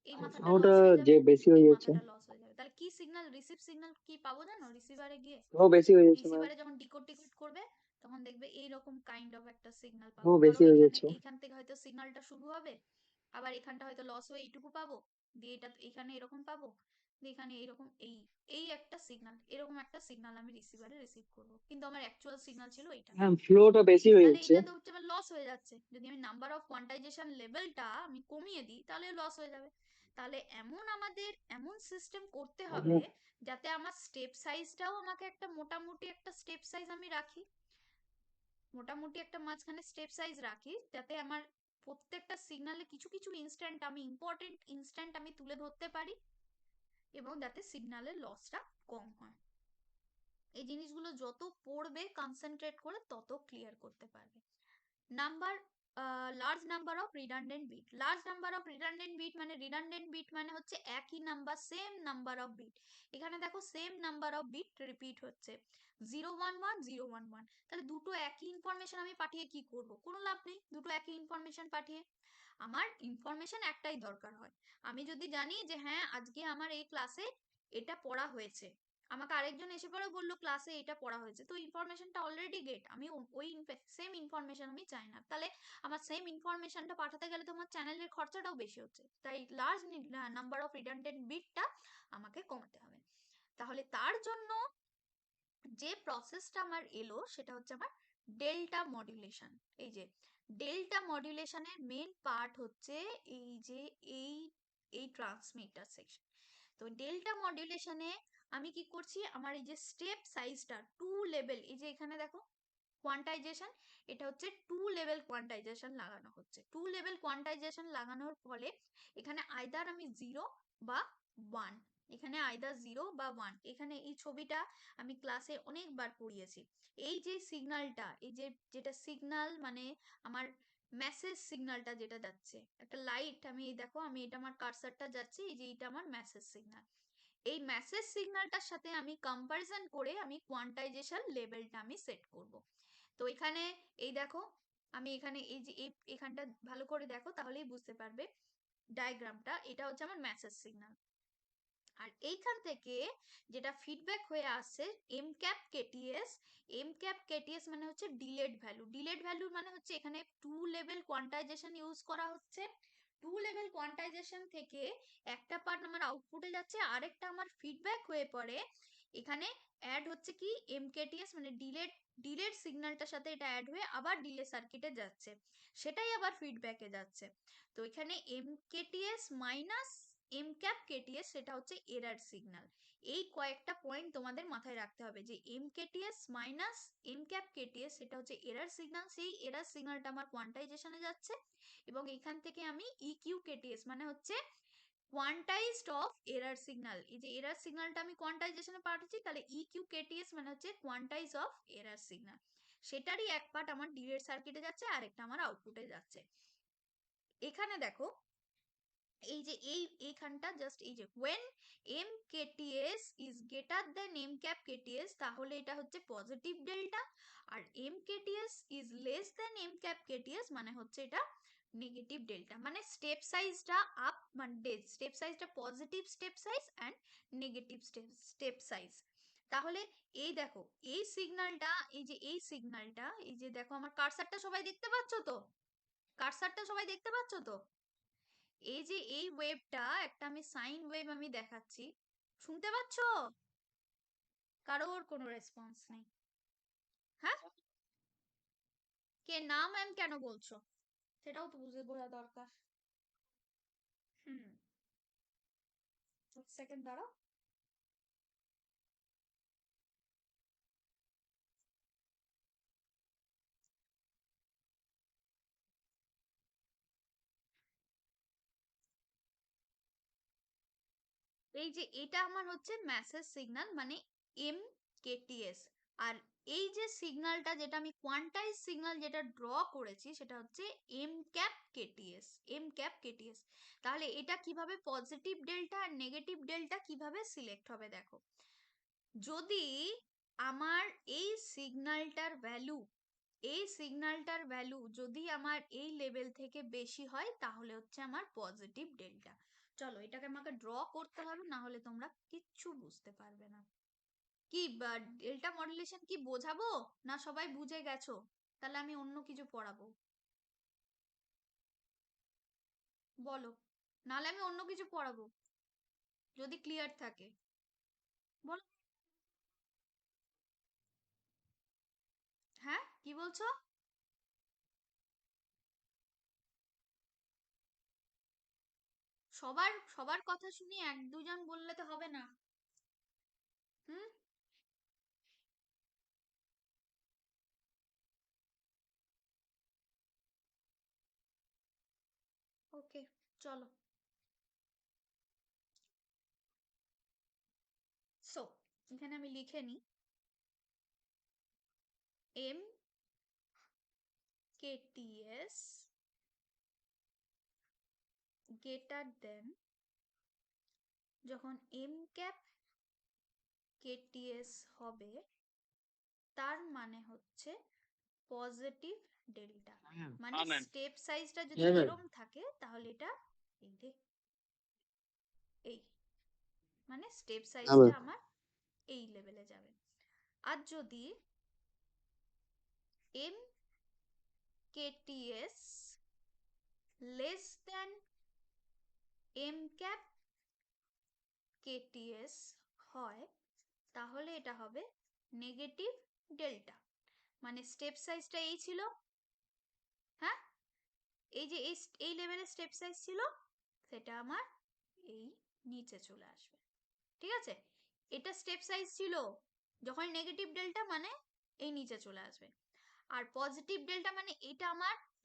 এই মাথাটা ওটা লস হয়ে যে যাবে, বেশি হয়ে এই যাচ্ছে, মাথাটা লস হয়ে যাবে। তাহলে কি সিগন্যাল, রিসিভ সিগন্যাল কি পাবো জানো? রিসিভারে গিয়ে, ও বেশি হয়ে যাচ্ছে ম্যাম, রিসিভারে যখন ডিকোড টিকোড করবে তখন দেখবে এইরকম কাইন্ড অফ একটা সিগন্যাল ও পাবো। বেশি ধরো হয়ে এখানে যাচ্ছে। এইখান থেকে হয়তো সিগন্যালটা শুরু হবে, আবার এখানটা হয়তো লস হয়ে এইটুকু পাবো, দিয়ে এটা এখানে এরকম পাবো, দিয়ে এখানে এইরকম এই এই একটা সিগন্যাল, এরকম একটা সিগন্যাল আমি রিসিভারে রিসিভ করবো, কিন্তু আমার অ্যাকচুয়াল সিগন্যাল ছিল এইটা। হ্যাঁ, ফ্লোটা বেশি হয়ে তাহলে যাচ্ছে। এটা তো হচ্ছে আমার লস হয়ে যাচ্ছে। যদি আমি নাম্বার অফ কোয়ান্টাইজেশন লেভেলটা আমি কমিয়ে দিই তাহলে লস হয়ে যাবে। তাহলে আমাদের এমন সিস্টেম করতে হবে যাতে আমার স্টেপ সাইজটাও আমাকে একটা মোটামুটি একটা স্টেপ সাইজ আমি রাখি, মোটামুটি একটা মাঝখানে স্টেপ সাইজ রাখি, যাতে আমার প্রত্যেকটা সিগনালে কিছু কিছু ইনস্ট্যান্ট আমি ইম্পর্টেন্ট ইনস্ট্যান্ট আমি তুলে ধরতে পারি, এবং যাতে সিগন্যালের লসটা কম হয়। এই জিনিসগুলো যত পড়বে কনসেন্ট্রেট করে তত ক্লিয়ার করতে পারবে। Number, large number of redundant bit. Large number of redundant bit মানে, রিডান্ডেন্ট বিট মানে হচ্ছে একই number, same number of bit. এখানে দেখো same number of bit repeat হচ্ছে, 011 011। তাহলে দুটো একই ইনফরমেশন আমি পাঠিয়ে কি করব? কোনো লাভ নেই দুটো একই ইনফরমেশন পাঠিয়ে। আমার ইনফরমেশন একটাই দরকার হয়। আমি যদি জানি যে হ্যাঁ আজকে আমার এই ক্লাসে এটা পড়া হয়েছে, আমাকে আরেকজন এসে পরে বললো ক্লাসে এটা পড়া হয়েছে, তো ইনফরমেশনটা অলরেডি গেট, আমি ওই সেম ইনফরমেশন আমি চাই না। তাহলে আমার সেম ইনফরমেশনটা পাঠাতে গেলে তো আমার চ্যানেলের খরচাটাও বেশি হচ্ছে, তাই লার্জ নাম্বার অফ রিডান্ডেন্ট বিটটা আমাকে কমাতে হবে। তাহলে তার জন্য যে প্রসেসটা আমার এলো সেটা হচ্ছে আমার ডেল্টা মডুলেশন। এই যে ডেল্টা মডুলেশনের মেন পার্ট হচ্ছে এই যে এই এই ট্রান্সমিটার সেকশন। তো ডেল্টা মডুলেশনে আমি কি করছি, আমার এই যে স্টেপ সাইজটা টু লেভেল, এই যে এখানে দেখো কোয়ান্টাইজেশন, এটা হচ্ছে টু লেভেল কোয়ান্টাইজেশন লাগানো হচ্ছে। টু লেভেল কোয়ান্টাইজেশন লাগানোর ফলে এখানে আইদার আমি 0 বা 1, এখানে আইদার 0 বা 1, এখানে এই ছবিটা আমি ক্লাসে অনেকবার পড়িয়েছি। এই যে সিগন্যালটা, এই যে যেটা সিগন্যাল মানে আমার মেসেজ সিগন্যালটা যেটা যাচ্ছে, একটা লাইট, আমি এই দেখো আমি এটা আমার কার্সারটা যাচ্ছে, এই যে এটা আমার মেসেজ সিগন্যাল। এই মেসেজ সিগন্যালটার সাথে আমি কম্পারিজন করে আমি কোয়ান্টাইজেশন লেভেলটা আমি সেট করব। তো এখানে এই দেখো, আমি এখানে এই যে এখানটা ভালো করে দেখো তাহলেই বুঝতে পারবে ডায়াগ্রামটা, এটা হচ্ছে আমার মেসেজ সিগন্যাল। আর এইখান থেকে যেটা ফিডব্যাক হয়ে আসছে M cap KTS, M cap KTS মানে হচ্ছে ডিলেড ভ্যালু। ডিলেড ভ্যালু মানে হচ্ছে এখানে টু লেভেল কোয়ান্টাইজেশন ইউজ করা হচ্ছে, টু লেভেল কোয়ান্টাইজেশন থেকে একটা পার্ট আমার আউটপুটে যাচ্ছে, আরেকটা আমার ফিডব্যাক হয়ে পড়ে এখানে অ্যাড হচ্ছে কি এমকেটিএস, মানে ডিলেড সিগন্যালটার সাথে এটা অ্যাড হয়ে আবার ডিলে সার্কিটে যাচ্ছে, সেটাই আবার ফিডব্যাকে যাচ্ছে। তো এখানে এমকেটিএস মাইনাস এম ক্যাপ কেটিএস সেটা হচ্ছে এরার সিগন্যাল। এই কয়েকটা পয়েন্ট তোমাদের মাথায় রাখতে হবে যে এমকেটিএস মাইনাস এম ক্যাপ কেটিএস সেটা হচ্ছে এরার সিগন্যাল, সেই এরার সিগন্যালটা আমার কোয়ান্টাইজেশনে যাচ্ছে, এবং এখান থেকে আমি ইকিউ কেটিএস মানে হচ্ছে কোয়ান্টাইজড অফ এরার সিগন্যাল, এই যে এরার সিগন্যালটা আমি কোয়ান্টাইজেশনে পাঠাচ্ছি, তাহলে ইকিউ কেটিএস মানে হচ্ছে কোয়ান্টাইজ অফ এরার সিগন্যাল, সেটারই এক পার্ট আমার ডিলেড সার্কিটে যাচ্ছে, আরেকটা আমার আউটপুটে যাচ্ছে। এখানে দেখো এই যে এইখানটা জাস্ট এই যে when mkts is greater than mcap kts তাহলে এটা হচ্ছে পজিটিভ ডেল্টা, আর mkts is less than mcap kts মানে হচ্ছে এটা নেগেটিভ ডেল্টা। মানে স্টেপ সাইজটা আপ, মানে স্টেপ সাইজটা positive step size and negative step size. তাহলে এই দেখো এই সিগন্যালটা, এই যে এই সিগন্যালটা, এই যে দেখো আমার কার্সারটা সবাই দেখতে পাচ্ছ তো, কার্সারটা সবাই দেখতে পাচ্ছ তো, এই যে এই ওয়েভটা একটা আমি সাইন ওয়েভ আমি দেখাচ্ছি, শুনতে পাচ্ছ? কারোর কোনো রেসপন্স নেই, হ্যাঁ? কে না ম্যাম কেন বলছো সেটাও তো বুঝে বোঝা দরকার। হুম, সেকেন্ড দাঁড়াও। এই যে এটা আমার হচ্ছে মেসেজ সিগন্যাল, মানে MKTS। আর এই যে সিগন্যালটা যেটা আমি কোয়ান্টাইজ সিগন্যাল যেটা ড্র করেছি সেটা হচ্ছে MCAP-KTS। তাহলে এটা কিভাবে পজিটিভ ডেল্টা আর নেগেটিভ ডেল্টা কিভাবে সিলেক্ট হবে দেখো। যদি আমার এই সিগন্যালটার ভ্যালু যদি আমার এই লেভেল থেকে বেশি হয় তাহলে হচ্ছে আমার পজিটিভ ডেল্টা। চলো এটাকে আমাকে ড্র করতে হবে, না হলে তোমরা কিচ্ছু বুঝতে পারবে না। কি ডেল্টা মডুলেশন কি বোঝাবো, না সবাই বুঝে গেছো? তাহলে আমি অন্য কিছু পড়াবো, বলো। নাহলে আমি অন্য কিছু পড়াবো যদি ক্লিয়ার থাকে, বলো। হ্যাঁ, কি বলছো? সবার সবার কথা শুনি এক দুজন বললে তো হবে না। হুম। ওকে, চলো। সো এখানে আমি লিখে নিই MKTS greater than, যখন MCAP-KTS হবে তার মানে হচ্ছে পজিটিভ ডেল্টা। মানে স্টেপ সাইজটা যদি হ্যাঁ ম্যাম। এরম থাকে তাহলে এটা এই রে, এই মানে স্টেপ হ্যাঁ সাইজটা ম্যাম। আমার এই লেভেলে যাবে। আর যদি MKTS লেস দ্যান MCAP-KTS হয় তাহলে এটা হবে নেগেটিভ ডেল্টা। মানে স্টেপ সাইজটা এই ছিল, হ্যাঁ, এই যে এই লেভেলের স্টেপ সাইজ ছিল, সেটা আমার এই নিচে চলে আসবে। ঠিক আছে, এটা স্টেপ সাইজ ছিল যখন নেগেটিভ ডেল্টা, মানে এই নিচে চলে আসবে। আর পজিটিভ ডেল্টা মানে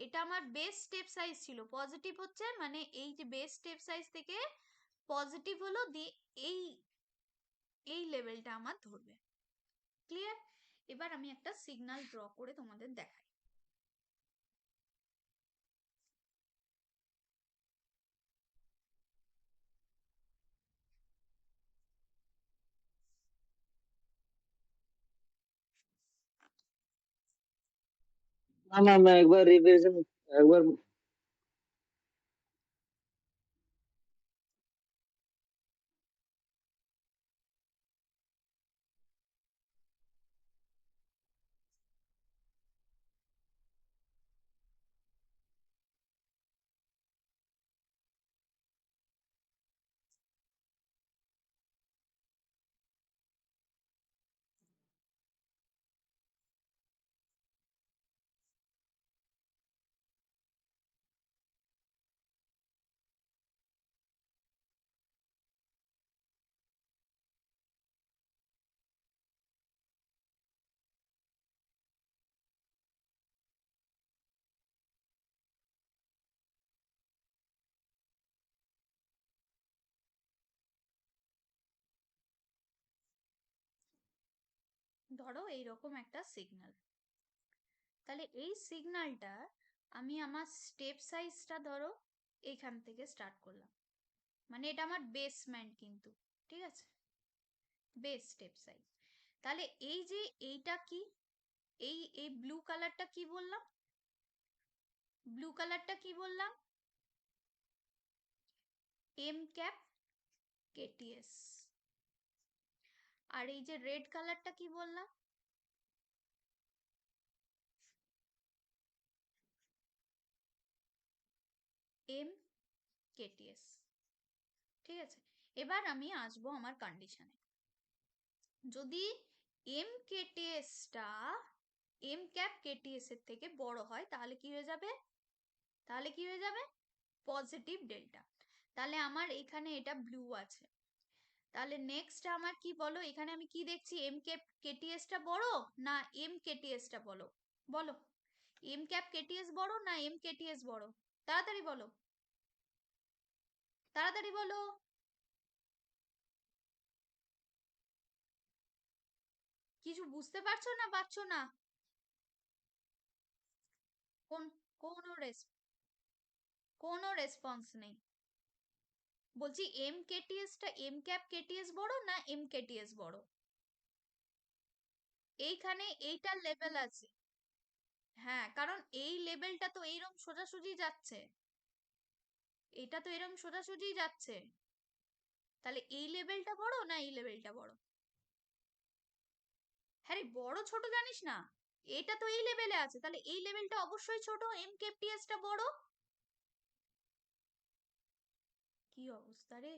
এটা আমার বেস স্টেপ সাইজ ছিল, পজিটিভ হচ্ছে মানে এই যে বেস স্টেপ সাইজ থেকে পজিটিভ হলো দিয়ে এই এই লেভেলটা আমার ধরবে। ক্লিয়ার? এবার আমি একটা সিগন্যাল ড্র করে তোমাদের দেখাই। না ম্যাম, একবার রিভিশন, একবার। ধরো এইরকম একটা সিগন্যাল, তাহলে এই সিগন্যালটা আমি আমার স্টেপ সাইজটা ধরো এইখান থেকে স্টার্ট করলাম, মানে এটা আমার বেসমেন্ট কিন্তু, ঠিক আছে, বেস স্টেপ সাইজ। তাহলে এই যে এইটা কি, এই এই ব্লু কালারটা কি বললাম, ব্লু কালারটা কি বললাম, MCAP-KTS। আর এই যে রেড কালারটা কি বললাম, MKTS। ঠিক আছে, এবার আমি আসবো আমার কন্ডিশনে। যদি MKTS-টা MCAP-KTS এর থেকে বড় হয় তাহলে কি হয়ে যাবে, তাহলে কি হয়ে যাবে, পজিটিভ ডেল্টা। তাহলে আমার এখানে এটা ব্লু আছে। তাহলে নেক্সট আমার কি বলো, এখানে আমি কি দেখছি, MCAP-KTS-টা বড় না MKTS-টা বলো, বলো। MCAP-KTS বড় না MKTS বড়? তাড়াতাড়ি বলো, তাড়াতাড়ি বলো। কিছু বুঝতে পারছো না পারছো না? কোন কোনো রেসপন্স নেই। বলছি এম ক্যাপ কেটিএস বড় না এম কেটিএস বড়? এইখানে এইটার লেভেল আছে। হ্যাঁ, কারণ এই লেভেলটা তো এইরকম সোজাসুজি যাচ্ছে, এটা তো এরকম সোজাসুজি যাচ্ছে। তাহলে এই লেভেলটা বড় না এই লেভেলটা বড়? হ্যাঁ রে, বড় ছোট জানিস না, এটা তো এই লেভেলে আছে, তাহলে এই লেভেলটা অবশ্যই ছোট, এম কেপিএস টা বড়। কি অবস্থা রে।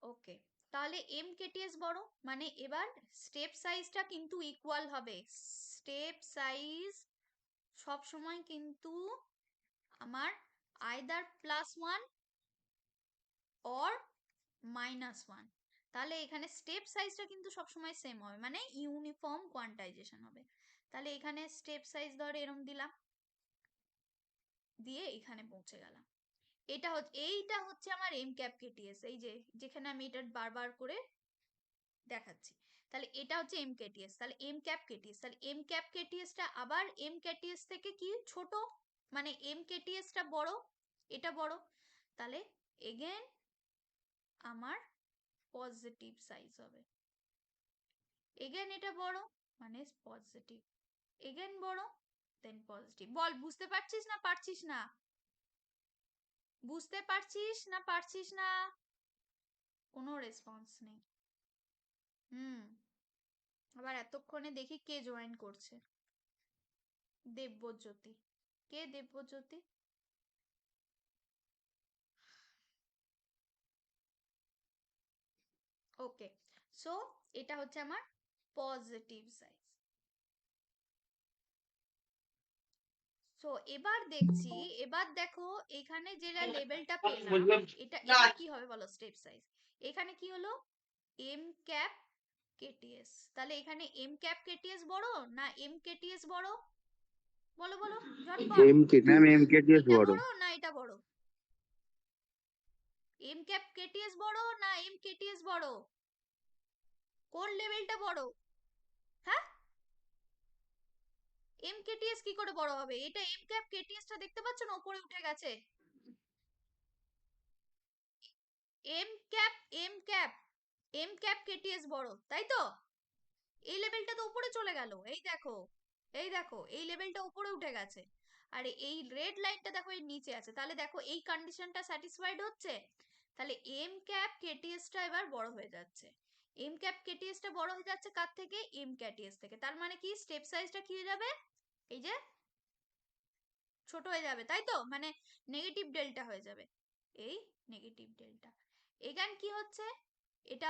ওকে, তাহলে এম কেটিএস বড়, মানে এবার স্টেপ সাইজটা কিন্তু ইকুয়াল হবে। স্টেপ সাইজ সব সময় কিন্তু আমার আইদার +1 অর -1। তাহলে এখানে স্টেপ সাইজটা কিন্তু সবসময় সেম হবে, মানে ইউনিফর্ম কোয়ান্টাইজেশন হবে। তাহলে এখানে স্টেপ সাইজ ধরে এরম দিলাম, দিয়ে এখানে পৌঁছে গেলাম। এইটা হচ্ছে আমার এম ক্যাপ কেটিএস, এই যে যেখানে আমি এটা বারবার করে দেখাচ্ছি। তাহলে এটা হচ্ছে এম কেটিএস, তাহলে এম ক্যাপ কেটিএস, তাহলে এম ক্যাপ কেটিএসটা আবার এম কেটিএস থেকে কি ছোট, মানে এম কেটিএসটা বড়, এটা বড়। তাহলে এগেন আমার পজিটিভ সাইজ হবে। এগেন এটা বড়, মানে পজিটিভ। এগেন বড়, দেন পজিটিভ। বল, বুঝতে পারছিস না পারছিস না? বুঝতে পারছিস না পারছিস না? কোনো রেসপন্স নেই। আবার এতক্ষণে দেখি কে জয়েন করছে। দেবজ্যোতি। কে দেবজ্যোতি? ওকে, সো এটা হচ্ছে আমার পজিটিভ সাইজ। সো এবার দেখছি, এবার দেখো এখানে যেটা লেভেলটা পেলাম, এটা কি হবে বলো? Step size. এখানে কি হলো? M cap KTS. তাহলে এখানে এম ক্যাপ কেটিএস বড় না এম কেটিএস বড়? বলো বলো ঝটপট। ম্যাম এমকেটিএস এটা বড়। বড় না এটা বড়? এম ক্যাপ কেটিএস বড় না এম কেটিএস বড়? কোন লেভেলটা বড়? হ্যাঁ, এম কেটিএস কি করে বড় হবে? এটা এম ক্যাপ কেটিএস টা দেখতে পাচ্ছ না, উপরে উঠে গেছে। M cap M cap M cap KTS বড়, তাই তো? এই লেভেলটা তো উপরে চলে গেল, এই দেখো, এই দেখো, এই লেভেলটা উপরে উঠে গেছে। আর এই রেড লাইনটা দেখো এর নিচে আছে। তাহলে দেখো এই কন্ডিশনটা স্যাটিসফাইড হচ্ছে। তাহলে এম ক্যাপ কেটিএস টা এবার বড় হয়ে যাচ্ছে। এম ক্যাপ কেটিএস টা বড় হয়ে যাচ্ছে কার থেকে? এম কেটিএস থেকে। তার মানে কি স্টেপ সাইজটা কি হয়ে যাবে? এই যে ছোট হয়ে যাবে, তাই তো? মানে নেগেটিভ ডেল্টা হয়ে যাবে, এই নেগেটিভ ডেল্টা। এখান কি হচ্ছে? এটা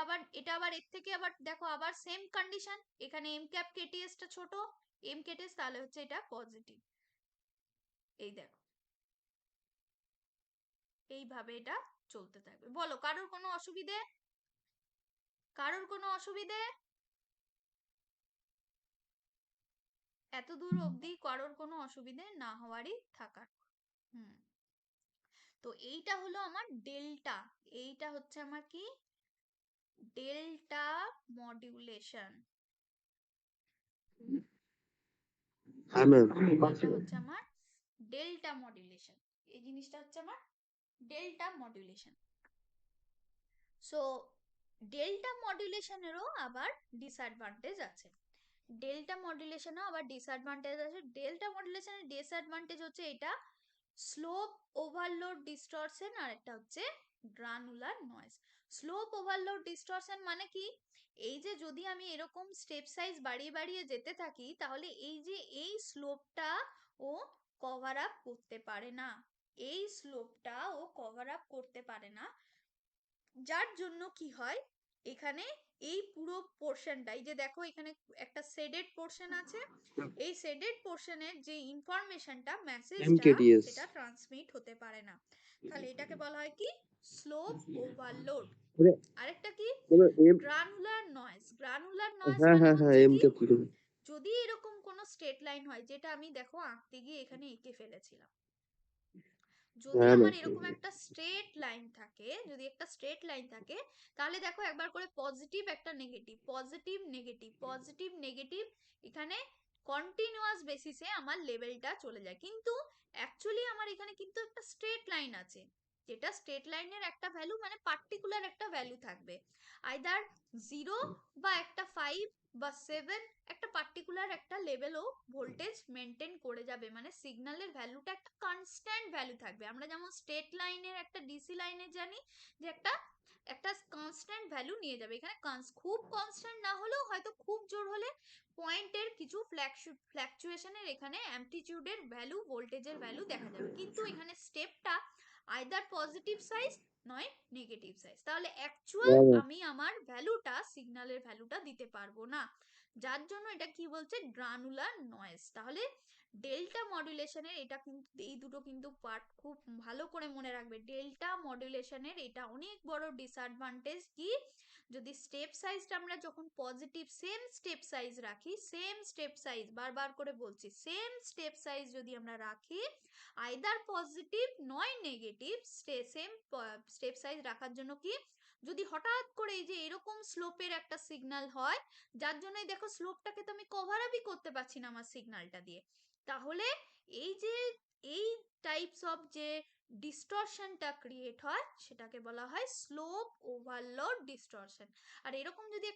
আবার এর থেকে আবার দেখো, আবার সেম কন্ডিশন। এখানে এম ক্যাপ কেটিএস টা ছোট, এম কেটিএস, তাহলে হচ্ছে এটা পজিটিভ। এই দেখো, এইভাবে এটা চলতে থাকবে। বলো, কারোর কোনো অসুবিধে? কারোর কোনো অসুবিধে? এত দূর অবধি কারোর কোনো অসুবিধে না হওয়ারই থাকার। তো এইটা হলো আমার ডেল্টা। এইটা হচ্ছে আমার কি? Delta modulation. হ্যাঁ ম্যাম। এটা হচ্ছে আমার ডেল্টা মডিউলেশন। এই জিনিসটা হচ্ছে আমার ডেল্টা মডিউলেশন। সো ডেল্টা মডিউলেশনেরও আবার ডিসঅ্যাডভান্টেজ আছে। ডেল্টা মডিউলেশনেও আবার ডিসঅ্যাডভান্টেজ আছে। ডেল্টা মডিউলেশনের ডিসঅ্যাডভান্টেজ হচ্ছে এটা স্লোপ ওভারলোড ডিস্টরশন, আর একটা হচ্ছে granular noise. Slope overload distortion মানে কি? এই যে যদি আমি এরকম স্টেপ সাইজ বাড়িয়ে বাড়িয়ে যেতে থাকি, তাহলে এই যে এই স্লোপটা ও কভার আপ করতে পারে না, এই স্লোপটা ও কভার আপ করতে পারে না। যার জন্য কি হয়, এখানে এই পুরো পোর্শনটা, এই যে দেখো এখানে একটা শেডেড পোর্শন আছে, এই শেডেড পোর্শনের যে ইনফরমেশনটা, মেসেজটা, এমকেটিএস। সেটা ট্রান্সমিট হতে পারে না। তাহলে এটাকে বলা হয় কি? Slope overload. আরেকটা কি? Granular noise. গ্রানুলার নয়েজ হ্যাঁ মানে হ্যাঁ হ্যাঁ হচ্ছে কি? এমকেটিএস। যদি এরকম কোনো স্ট্রেট লাইন হয়, যেটা আমি দেখো আঁকতে গিয়ে এখানে এঁকে ফেলেছিলাম, যদি হ্যাঁ আমার ম্যাম। এরকম একটা স্ট্রেট লাইন থাকে, যদি একটা স্ট্রেট লাইন থাকে, তাহলে দেখো একবার করে পজিটিভ একটা negative, positive negative, positive negative, এখানে কন্টিনিউয়াস বেসিসে আমার লেভেলটা চলে যায়। কিন্তু অ্যাকচুয়ালি আমার এখানে কিন্তু একটা স্ট্রেট লাইন আছে, যেটা স্ট্রেট লাইনের একটা ভ্যালু মানে পার্টিকুলার একটা ভ্যালু থাকবে, আইদার 0 বা একটা 5 বা 7, একটা পার্টিকুলার একটা লেভেলও ভোল্টেজ মেনটেন করে যাবে, মানে সিগন্যালের ভ্যালুটা একটা কনস্ট্যান্ট ভ্যালু থাকবে। আমরা যেমন স্ট্রেট লাইনের একটা ডিসি লাইনে জানি যে একটা একটা কনস্ট্যান্ট ভ্যালু নিয়ে যাবে, এখানে খুব কনস্ট্যান্ট না হলেও হয়তো খুব জোর হলে পয়েন্টের কিছু ফ্ল্যাকচুয়েশনের এখানে অ্যামপ্লিটিউডের ভ্যালু, ভোল্টেজের ভ্যালু দেখা যাবে। কিন্তু এখানে স্টেপটা আইদার পজিটিভ সাইজ নয় নেগেটিভ সাইজ, তাহলে অ্যাকচুয়াল হ্যাঁ ম্যাম। আমি আমার ভ্যালুটা, সিগন্যালের ভ্যালুটা দিতে পারবো না, যার জন্য এটা কি বলছে, গ্রানুলার নয়েজ। তাহলে ডেল্টা মডুলেশনের এটা কিন্তু, এই দুটো কিন্তু পার্ট খুব ভালো করে মনে রাখবে। ডেল্টা মডুলেশনের এটা অনেক বড় ডিসঅ্যাডভান্টেজ কি, যদি স্টেপ সাইজটা আমরা যখন পজিটিভ সেম স্টেপ সাইজ রাখি, সেম স্টেপ সাইজ, বারবার করে বলছি সেম স্টেপ সাইজ যদি আমরা রাখি, আইদার পজিটিভ নয় নেগেটিভ, সেম স্টেপ সাইজ রাখার জন্য কি, যদি হঠাৎ করে এই যে এরকম স্লোপের একটা সিগন্যাল হয়, যার জন্য দেখো স্লোপটাকে তো আমি কভার আপই করতে পারছি না আমার সিগন্যালটা দিয়ে, তাহলে এই যে এই টাইপস অফ যে ডিস্টরশনটা ক্রিয়েট হয় সেটাকে বলা হয় স্লোপ ওভারলোড ডিস্টরশন। আর এরকম যদি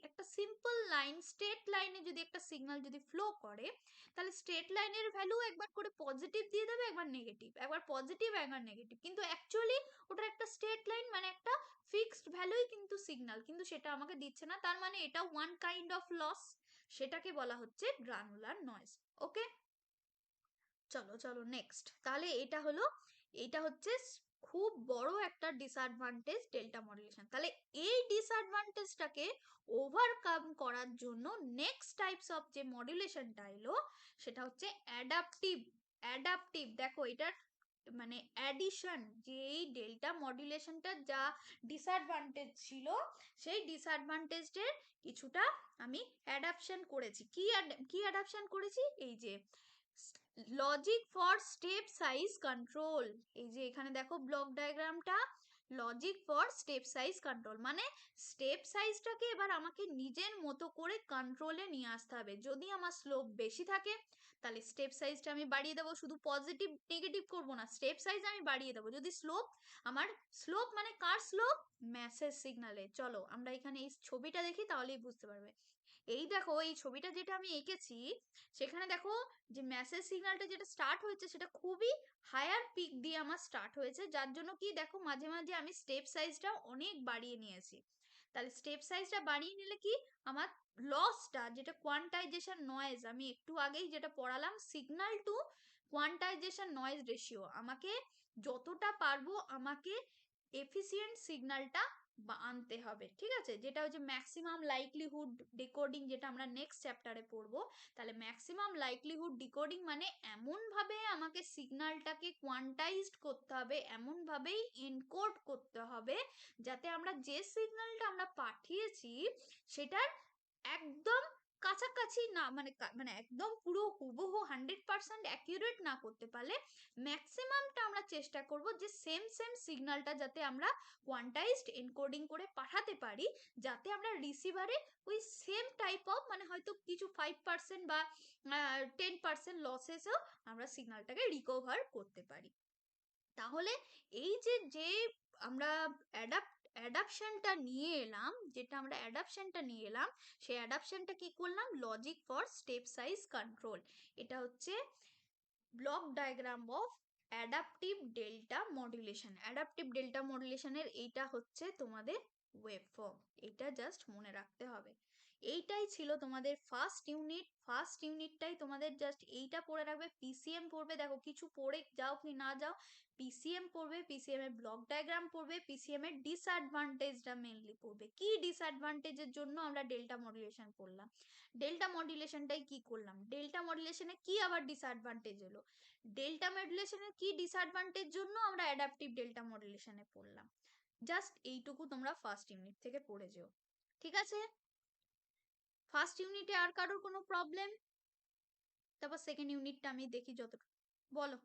একটা সিম্পল লাইন, স্ট্রেট লাইনে যদি একটা সিগন্যাল যদি ফ্লো করে, তাহলে স্ট্রেট লাইনের ভ্যালু একবার করে পজিটিভ দিয়ে দেবে, একবার নেগেটিভ, একবার পজিটিভ একবার নেগেটিভ, কিন্তু অ্যাকচুয়ালি ওটার একটা স্ট্রেট লাইন মানে একটা ফিক্সড ভ্যালুই কিন্তু সিগন্যাল, কিন্তু সেটা আমাকে দিচ্ছে না, তার মানে এটা ওয়ান কাইন্ড অফ লস, সেটাকে বলা হচ্ছে গ্রানুলার নয়েজ। ওকে, চলো চলো নেক্সট। তাহলে এটা হচ্ছে খুব বড় একটা ডিসঅ্যাডভান্টেজ ডেল্টা মডুলেশন। তাহলে এই ডিসঅ্যাডভান্টেজটাকে ওভারকাম করার জন্য নেক্সট টাইপস অফ যে মডুলেশনটা এলো সেটা হচ্ছে অ্যাডাপটিভ। অ্যাডাপটিভ দেখো এটার মানে অ্যাডিশন, যে এই ডেল্টা মডুলেশনটার যা ডিসঅ্যাডভান্টেজ ছিল, সেই ডিসঅ্যাডভান্টেজের কিছুটা আমি অ্যাডাপশন করেছি। কি অ্যাডাপশন করেছি, এই যে logic for step size control, এই যে এখানে দেখো ব্লক ডায়াগ্রামটা, logic for step size control মানে স্টেপ সাইজটাকে এবার আমাকে নিজের মতো করে কন্ট্রোলে নিয়ে আসতে হবে। যদি আমার স্লোপ বেশি থাকে তাহলে স্টেপ সাইজটা আমি বাড়িয়ে দেবো, শুধু পজিটিভ নেগেটিভ করব না, স্টেপ সাইজ আমি বাড়িয়ে দেবো। যদি আমার স্লোপ মানে কার স্লোপ, মেসেজ সিগনালে। চলো আমরা এখানে এই ছবিটা দেখি তাহলেই বুঝতে পারবে। এই দেখো এই ছবিটা যেটা আমি এঁকেছি, সেখানে দেখো যে মেসেজ সিগন্যালটা যেটা স্টার্ট হয়েছে সেটা খুবই হায়ার পিক দিয়ে আমার স্টার্ট হয়েছে, যার জন্য কি দেখো মাঝে মাঝে আমি স্টেপ সাইজটা অনেক বাড়িয়ে নিয়েছি। তাহলে স্টেপ সাইজটা বাড়িয়ে নিলে কি, আমার লসটা, যেটা কোয়ান্টাইজেশন নয়েজ, আমি একটু আগেই যেটা পড়ালাম, signal to quantization noise ratio, আমাকে যতটা পারবো আমাকে এফিসিয়েন্ট সিগন্যালটা আনতে হবে, ঠিক আছে, যেটা হচ্ছে ম্যাক্সিমাম লাইকলিহুড ডিকোডিং, যেটা আমরা নেক্সট চ্যাপ্টারে পড়বো। তাহলে ম্যাক্সিমাম লাইকলিহুড ডিকোডিং মানে এমন ভাবে আমাকে সিগন্যালটাকে কোয়ান্টাইজড করতে হবে, এমন ভাবেই এনকোড করতে হবে যাতে আমরা যে সিগন্যালটা আমরা পাঠিয়েছি সেটার একদম কাছাকাছি না, মানে মানে একদম পুরো হুবহু 100% অ্যাকিউরেট না করতে পারলে ম্যাক্সিমামটা আমরা চেষ্টা করব যে সেম সিগন্যালটা যাতে আমরা কোয়ান্টাইজড এনকোডিং করে পাঠাতে পারি, যাতে আমরা রিসিভারে ওই সেম টাইপ অফ মানে হয়তো কিছু 5% বা 10% লসেসও আমরা সিগন্যালটাকে রিকভার করতে পারি। তাহলে এই যে যে আমরা অ্যাডাপশনটা নিয়ে এলাম, যেটা আমরা অ্যাডাপশনটা নিয়ে এলাম, সেই অ্যাডাপশনটা কি করলাম, logic for step size control. এটা হচ্ছে block diagram of adaptive delta modulation. Adaptive delta মডুলেশনের এইটা হচ্ছে তোমাদের ওয়েভফর্ম, এটা জাস্ট মনে রাখতে হবে। এইটাই ছিল তোমাদের ফার্স্ট ইউনিট। ফার্স্ট ইউনিটটাই তোমাদের জাস্ট এইটা পড়ে রাখবে, পিসিএম পড়বে, দেখো কিছু পড়ে যাও কি না যাও, পিসিএম পড়বে, পিসিএম এর ব্লক ডায়াগ্রাম পড়বে, পিসিএম এর ডিসঅ্যাডভান্টেজটা মেইনলি পড়বে, কি ডিসঅ্যাডভান্টেজের জন্য আমরা ডেল্টা মডুলেশন করলাম, ডেল্টা মডুলেশনটাই কি করলাম, ডেল্টা মডুলেশনে কি আবার ডিসঅ্যাডভান্টেজ হলো, ডেল্টা মডুলেশনের কি ডিসঅ্যাডভান্টেজ জন্য আমরা অ্যাডাপটিভ ডেল্টা মডুলেশনে পড়লাম। জাস্ট এইটুকু তোমরা ফার্স্ট ইউনিট থেকে পড়ে যেও, ঠিক আছে। ফার্স্ট ইউনিটে আর কারোর কোনো প্রবলেম? তারপর সেকেন্ড ইউনিটটা আমি দেখি যতটুকু, বলো।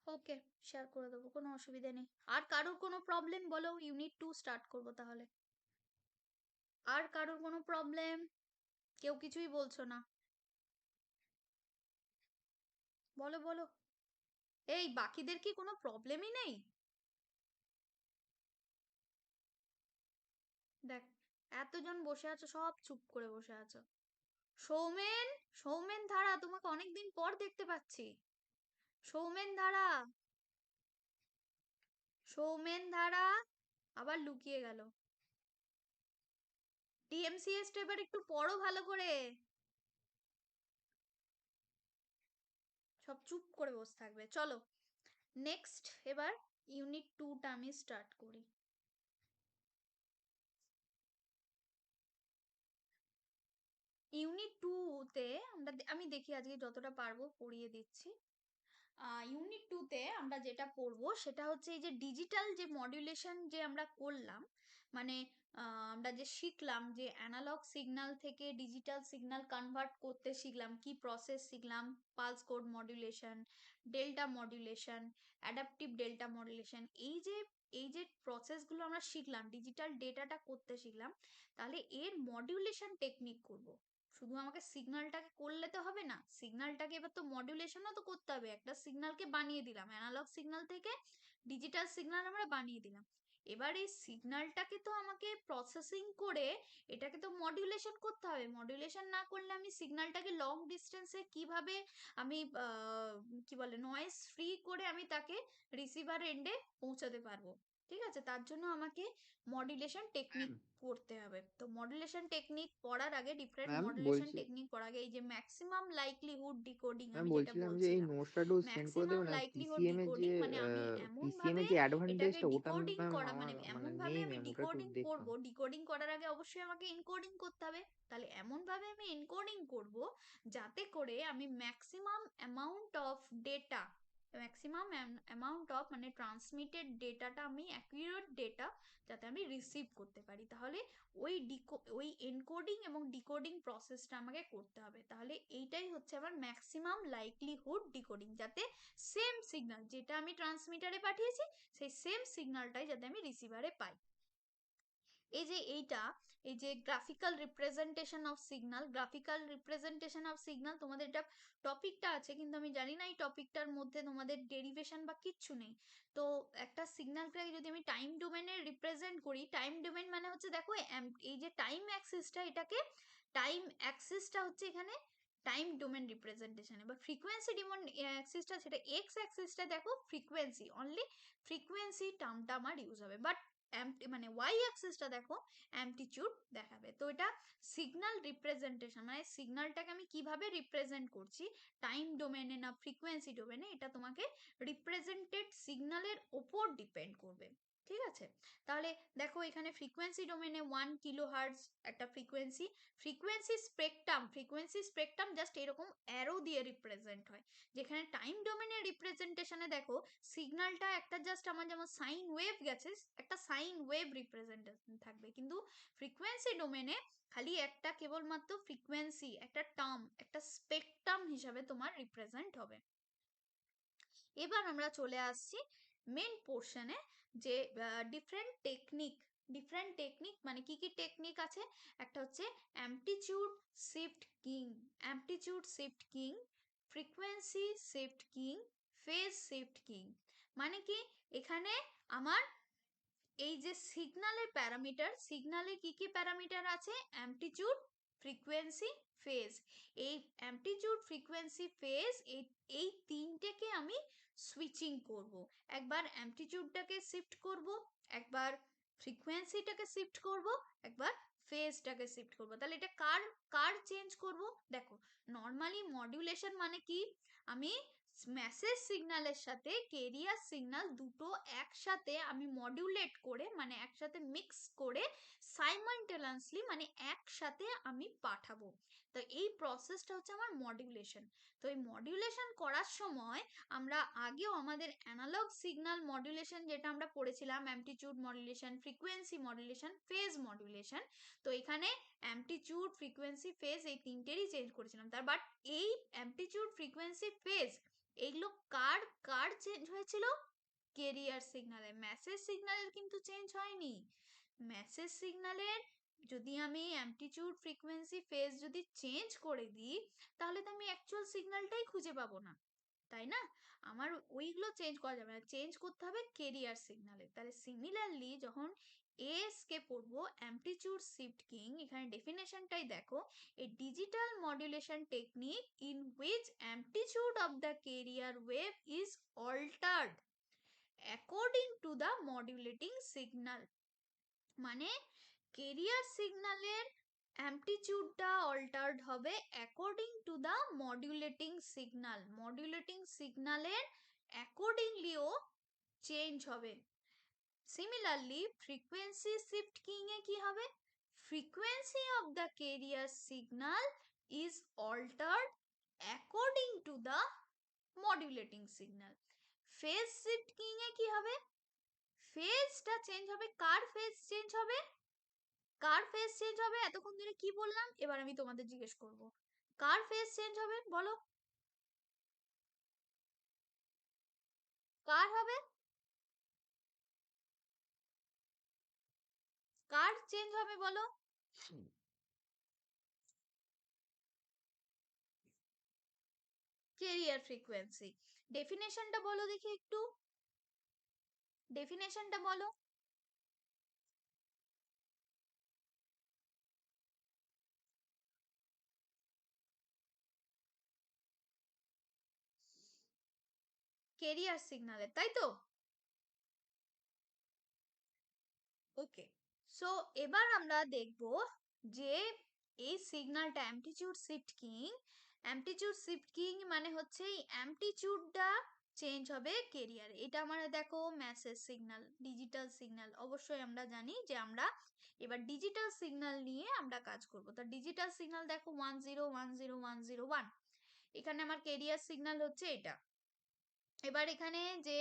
ওকে, শেয়ার করে দেবো, কোনো অসুবিধা নেই। আর কারোর কোনো প্রবলেম বলো, ইউনিট 2 স্টার্ট করবো তাহলে। আর কারোর কোনো প্রবলেম? কেউ কিছুই বলছো না, বলো বলো। এই বাকিদের কি কোনো প্রবলেমই নেই? দেখ, এতজন বসে আছো, সব চুপ করে বসে আছো। সৌমেন, সৌমেন ধারা, তোমাকে অনেকদিন পর দেখতে পাচ্ছি। সৌমেন ধারা, সৌমেন ধারা, আবার লুকিয়ে গেল। টিএমসিএস টা এবার একটু পড়ো ভালো করে। সব চুপ করে বসে থাকবে, চলো নেক্সট। এবার ইউনিট 2 টা আমি স্টার্ট করি। ইউনিট 2 তে আমি দেখি আজকে যতটা পারবো পড়িয়ে দিচ্ছি। ইউনিট 2 তে আমরা যেটা পড়বো সেটা হচ্ছে এই যে ডিজিটাল যে মডুলেশন যে আমরা করলাম, মানে আমরা যে শিখলাম যে অ্যানালগ সিগন্যাল থেকে ডিজিটাল সিগন্যাল কনভার্ট করতে শিখলাম, কি প্রসেস শিখলাম, pulse code modulation, delta modulation, adaptive delta modulation, এই যে প্রসেসগুলো আমরা শিখলাম, ডিজিটাল ডেটাটা করতে শিখলাম, তাহলে এর মডুলেশন টেকনিক করব। শুধু আমাকে সিগন্যালটাকে করলে তো হবে না, সিগন্যালটাকে এবার তো মডুলেশনও তো করতে হবে। একটা সিগন্যালকে বানিয়ে দিলাম, অ্যানালগ সিগন্যাল থেকে ডিজিটাল সিগন্যাল আমরা বানিয়ে দিলাম। এবার এই সিগন্যালটাকে তো আমাকে প্রসেসিং করে এটাকে তো মডুলেশন করতে হবে। মডুলেশন না করলে আমি সিগন্যালটাকে লং ডিস্টেন্সে কিভাবে আমি কি বলে নয়েজ ফ্রি করে আমি তাকে রিসিভার এন্ডে পৌঁছাতে পারবো? ঠিক আছে, তার জন্য আমাকে মডুলেশন টেকনিক পড়তে হবে। তো মডুলেশন টেকনিক পড়ার আগে, ডিফারেন্ট ম্যাম মডুলেশন বলছি, টেকনিক পড়ার আগে এই যে ম্যাক্সিমাম লাইকলিহুড ডিকোডিং ম্যাম আমি যেটা বলছিলাম যে এই বলছিলাম, নোটসটা একটু সেন্ড করে ম্যাক্সিমাম দেবেন। আর লাইকলিহুড পিসিএম এর ডিকোডিং যে মানে আমি এমন পিসিএম ভাবে এর যে এটাকে অ্যাডভান্টেজটা ওটা ডিকোডিং ম্যাম করা, আমার মানে মানে এমন ভাবে নেই আমি ম্যাম, ওটা একটু ডিকোডিং করব, দেখতাম। ডিকোডিং করার আগে অবশ্যই আমাকে এনকোডিং করতে হবে। তাহলে এমন ভাবে আমি এনকোডিং করব যাতে করে আমি maximum amount of data, maximum amount of মানে ট্রান্সমিটেড ডেটাটা আমি অ্যাকুরেট ডেটা যাতে আমি রিসিভ করতে পারি। তাহলে ওই এনকোডিং এবং ডিকোডিং প্রসেসটা আমাকে করতে হবে। তাহলে এইটাই হচ্ছে আমার ম্যাক্সিমাম লাইকলিহুড ডিকোডিং, যাতে সেম সিগন্যাল যেটা আমি ট্রান্সমিটারে পাঠিয়েছি সেই সেম সিগন্যালটাই যাতে আমি রিসিভারে পাই। এই যে graphical representation of signal, graphical representation of signal তোমাদের এটা টপিকটা আছে, কিন্তু আমি জানি না এই টপিকটার মধ্যে তোমাদের ডেরিভেশন বা কিচ্ছু নেই। তো একটা সিগন্যালকে যদি আমি টাইম ডোমেনে রিপ্রেজেন্ট করি, টাইম ডোমেন মানে হচ্ছে দেখো এই যে টাইম অ্যাক্সিসটা, এটাকে টাইম অ্যাক্সিসটা হচ্ছে এখানে টাইম ডোমেন রিপ্রেজেন্টেশন। এবার ফ্রিকোয়েন্সি ডোমেন অ্যাক্সিসটা, সেটা এক্স অ্যাক্সিসটা দেখো ফ্রিকোয়েন্সি, অনলি ফ্রিকোয়েন্সি টার্মটা আমার ইউজ হবে। বাট মানে ওয়াই অ্যাক্সিসটা দেখো অ্যামপ্লিটিউড দেখাবে। তো এটা সিগন্যাল রিপ্রেজেন্টেশন, মানে সিগন্যালটাকে আমি কিভাবে রিপ্রেজেন্ট করছি টাইম ডোমেনে না ফ্রিকোয়েন্সি ডোমেনে, এটা তোমাকে রিপ্রেজেন্টেড সিগন্যালের ওপর ডিপেন্ড করবে। ঠিক আছে, তাহলে দেখো এখানে ফ্রিকোয়েন্সি ডোমেনে 1 কিলো হার্টজ একটা ফ্রিকোয়েন্সি, ফ্রিকোয়েন্সি স্পেকট্রাম জাস্ট এরকম অ্যারো দিয়ে রিপ্রেজেন্ট হয়। যেখানে টাইম ডোমেনের রিপ্রেজেন্টেশনে দেখো সিগন্যালটা একটা জাস্ট আমার যেমন সাইন ওয়েভ গেছে, একটা সাইন ওয়েভ রিপ্রেজেন্টেশন থাকবে, কিন্তু ফ্রিকোয়েন্সি ডোমেনে খালি একটা কেবলমাত্র ফ্রিকোয়েন্সি, একটা টার্ম, একটা স্পেকট্রাম হিসাবে তোমার রিপ্রেজেন্ট হবে। এবার আমরা চলে আসছি মেন পোর্শনে, যে ডিফারেন্ট টেকনিক মানে কি কি টেকনিক আছে। একটা হচ্ছে amplitude shift keying, amplitude shift king, frequency shift king, phase shift keying. মানে কি, এখানে আমার এই যে সিগন্যালের প্যারামিটার, সিগন্যালে কি কি প্যারামিটার আছে, অ্যামপ্লিটিউড, ফ্রিকোয়েন্সি, ফেজ। এই অ্যামপ্লিটিউড, ফ্রিকোয়েন্সি, ফেজ, এই তিনটেকে আমি সুইচিং করব। একবার অ্যামপ্লিটিউডটাকে শিফট করব, একবার ফ্রিকোয়েন্সিটাকে শিফট করব, একবার ফেজটাকে শিফট করব। তাহলে এটা কার কার চেঞ্জ করব? দেখো, নর্মালি মডুলেশন মানে কি, আমি মেসেজ সিগন্যালের সাথে কেরিয়ার সিগন্যাল দুটো একসাথে আমি মডিউলেট করে, মানে একসাথে মিক্স করে সাইমালটেনিয়াসলি মানে একসাথে আমি পাঠাবো। তো এই প্রসেসটা হচ্ছে আমার মডিউলেশন। তো এই মডিউলেশন করার সময় আমরা আগেও আমাদের অ্যানালগ সিগন্যাল মডিউলেশন যেটা আমরা পড়েছিলাম, amplitude modulation, frequency modulation, phase modulation. তো এখানে অ্যামপ্লিটিউড, ফ্রিকোয়েন্সি, ফেজ এই তিনটেরই চেঞ্জ করেছিলাম। বাট এই অ্যামপ্লিটিউড, ফ্রিকোয়েন্সি, ফেজ এগুলো কার কার চেঞ্জ হয়েছিল? কেরিয়ার সিগন্যালে, মেসেজ সিগন্যালের কিন্তু চেঞ্জ হয়নি। মেসেজ সিগন্যালের যদি আমি অ্যামপ্লিটিউড ফ্রিকোয়েন্সি ফেজ যদি চেঞ্জ করে দিই, তাহলে তো আমি অ্যাকচুয়াল সিগন্যালটাই খুঁজে পাবো না, তাই না? আমার ওইগুলো চেঞ্জ করা যাবে না, চেঞ্জ করতে হবে কেরিয়ার সিগন্যালে। তাহলে সিমিলারলি যখন এস কে পড়বো অ্যামপ্লিটিউড শিফট কিং, এখানে ডেফিনেশনটাই দেখো, a digital modulation technique in which amplitude of the carrier wave is altered according to the modulating signal. মানে কেরিয়ার সিগন্যালের অ্যামপ্লিটিউডটা অল্টার্ড হবে according to the modulating signal, modulating সিগন্যালের অ্যাকর্ডিংলিও চেঞ্জ হবে। সিমিলারলি ফ্রিকোয়েন্সি শিফট কিং এ কি হবে? Frequency of the carrier signal is altered according to the modulating signal. Phase shift keying এ কি হবে? ফেজটা চেঞ্জ হবে। কার ফেজ চেঞ্জ হবে? কার ফেজ চেঞ্জ হবে? এতক্ষণ ধরে কি বললাম, এবার আমি তোমাদের জিজ্ঞেস করব, কার ফেজ চেঞ্জ হবে বলো? কার হবে? কার চেঞ্জ হবে বলো? Career frequency. ডেফিনেশনটা বলো দেখি একটু, ডেফিনেশনটা বলো। কেরিয়ার সিগন্যালের, তাই তো? ওকে, সো এবার আমরা দেখব যে এই সিগন্যালটা amplitude shift keying, amplitude shift keying মানে হচ্ছে এই অ্যামপ্লিটিউডটা চেঞ্জ হবে কেরিয়ার। এটা আমরা দেখো মেসেজ সিগন্যাল, ডিজিটাল সিগন্যাল, অবশ্যই আমরা জানি যে আমরা এবার ডিজিটাল সিগন্যাল নিয়ে আমরা কাজ করব। তো ডিজিটাল সিগন্যাল দেখো 10101001, এখানে আমার কেরিয়ার সিগন্যাল হচ্ছে এটা। এবার এখানে যে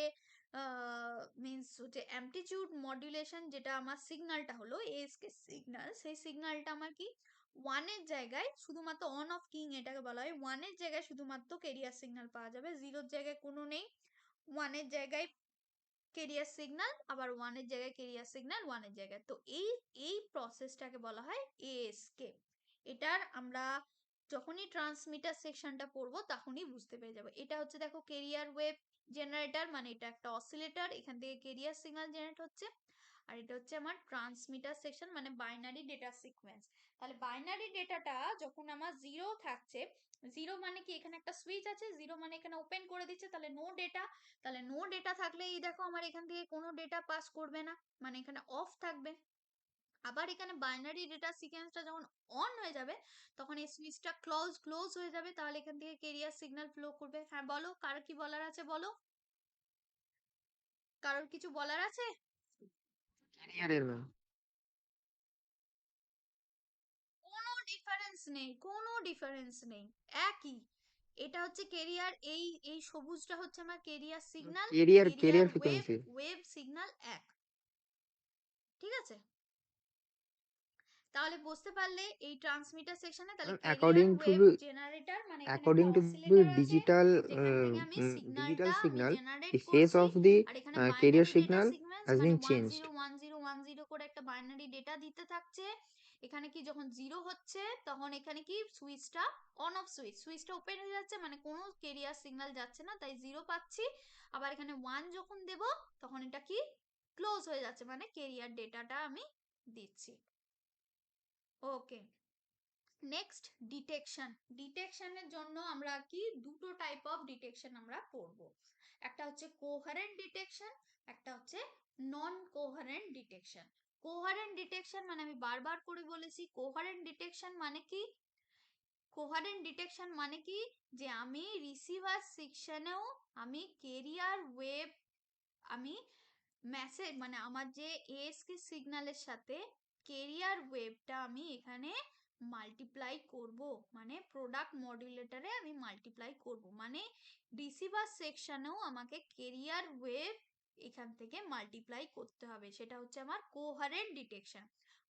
মিন্স হচ্ছে অ্যামপ্লিটিউড মডুলেশন, যেটা আমার সিগন্যালটা হলো এসকে সিগন্যাল, সেই সিগন্যালটা আমার কি ওয়ানের জায়গায় শুধুমাত্র অন অফ কিং এটাকে বলা হয়, ওয়ানের জায়গায় শুধুমাত্র কেরিয়ার সিগন্যাল পাওয়া যাবে, জিরোর জায়গায় কোনো নেই। ওয়ানের জায়গায় কেরিয়ার সিগন্যাল, আবার ওয়ানের জায়গায় কেরিয়ার সিগন্যাল, ওয়ানের জায়গায়। তো এই এই প্রসেসটাকে বলা হয় এএসকে। এটার আমরা যখনই ট্রান্সমিটার সেকশনটা পড়বো তখনই বুঝতে পেরে যাবো। এটা হচ্ছে দেখো কেরিয়ার ওয়েভ জেনারেটর, মানে এটা একটা অসিলেটর, এখান থেকে কেরিয়ার সিগন্যাল জেনারেট হচ্ছে। আর এটা হচ্ছে আমার ট্রান্সমিটার সেকশন, মানে বাইনারি ডেটা সিকোয়েন্স। তাহলে বাইনারি ডেটাটা যখন আমার জিরো থাকছে, জিরো মানে কি এখানে একটা সুইচ আছে, জিরো মানে এখানে ওপেন করে দিচ্ছে, তাহলে নো ডেটা। তাহলে নো ডেটা থাকলে এই দেখো আমার এখান থেকে কোনো ডেটা পাস করবে না, মানে এখানে অফ থাকবে। আবার এখানে বাইনারি ডেটা সিকোয়েন্সটা যখন অন হয়ে যাবে, তখন এই সুইচটা ক্লোজ হয়ে যাবে, তাহলে এখান থেকে কেরিয়ার সিগন্যাল ফ্লো করবে। হ্যাঁ বলো, কার কি বলার আছে বলো, কারোর কিছু বলার আছে? ক্যারিয়ারের ম্যাম। কোনো ডিফারেন্স নেই, কোনো ডিফারেন্স নেই, একই। এটা হচ্ছে কেরিয়ার, এই এই সবুজটা হচ্ছে আমার career signal, career career wave, frequency. Wave signal এক, ঠিক আছে? তাহলে বুঝতে পারলে এই ট্রান্সমিটার সেকশনে তাহলে career according to wave generator, মানে এখানে একটা according to the অসিলেটর আছে digital যেখান থেকে আমি digital সিগন্যালটা আমি signal, জেনারেট the phase করছি। of the আর এখানে carrier binary data signal sequence, has মানে been one changed. Zero one zero one zero করে একটা বাইনারি ডেটা দিতে থাকছে। এখানে কি যখন জিরো হচ্ছে তখন এখানে কি সুইচটা অন অফ, সুইচটা ওপেন হয়ে যাচ্ছে, মানে কোনো কেরিয়ার সিগন্যাল যাচ্ছে না, তাই জিরো পাচ্ছি। আবার এখানে ওয়ান যখন দেব তখন এটা কি ক্লোজ হয়ে যাচ্ছে, মানে কেরিয়ার ডেটাটা আমি দিচ্ছি। ওকে, নেক্সট ডিটেকশন। ডিটেকশনের জন্য আমরা কি দুটো টাইপ অফ ডিটেকশন আমরা করব, একটা হচ্ছে কোহারেন্ট ডিটেকশন, একটা হচ্ছে নন কোহারেন্ট ডিটেকশন। কোহারেন্ট ডিটেকশন মানে আমি বারবার করে বলেছি, কোহারেন্ট ডিটেকশন মানে কি, কোহারেন্ট ডিটেকশন মানে কি, যে আমি রিসিভার সেকশনেও আমি কেরিয়ার ওয়েভ, আমি মেসেজ মানে আমার যে এএসকে সিগন্যালের সাথে কেরিয়ার ওয়েভটা আমি এখানে মাল্টিপ্লাই করব, মানে প্রোডাক্ট মডুলেটরে আমি মাল্টিপ্লাই করব, মানে রিসিভার সেকশনেও আমাকে কেরিয়ার ওয়েভ এখান থেকে মাল্টিপ্লাই করতে হবে। সেটা হচ্ছে আমার কোহারেন্ট ডিটেকশন।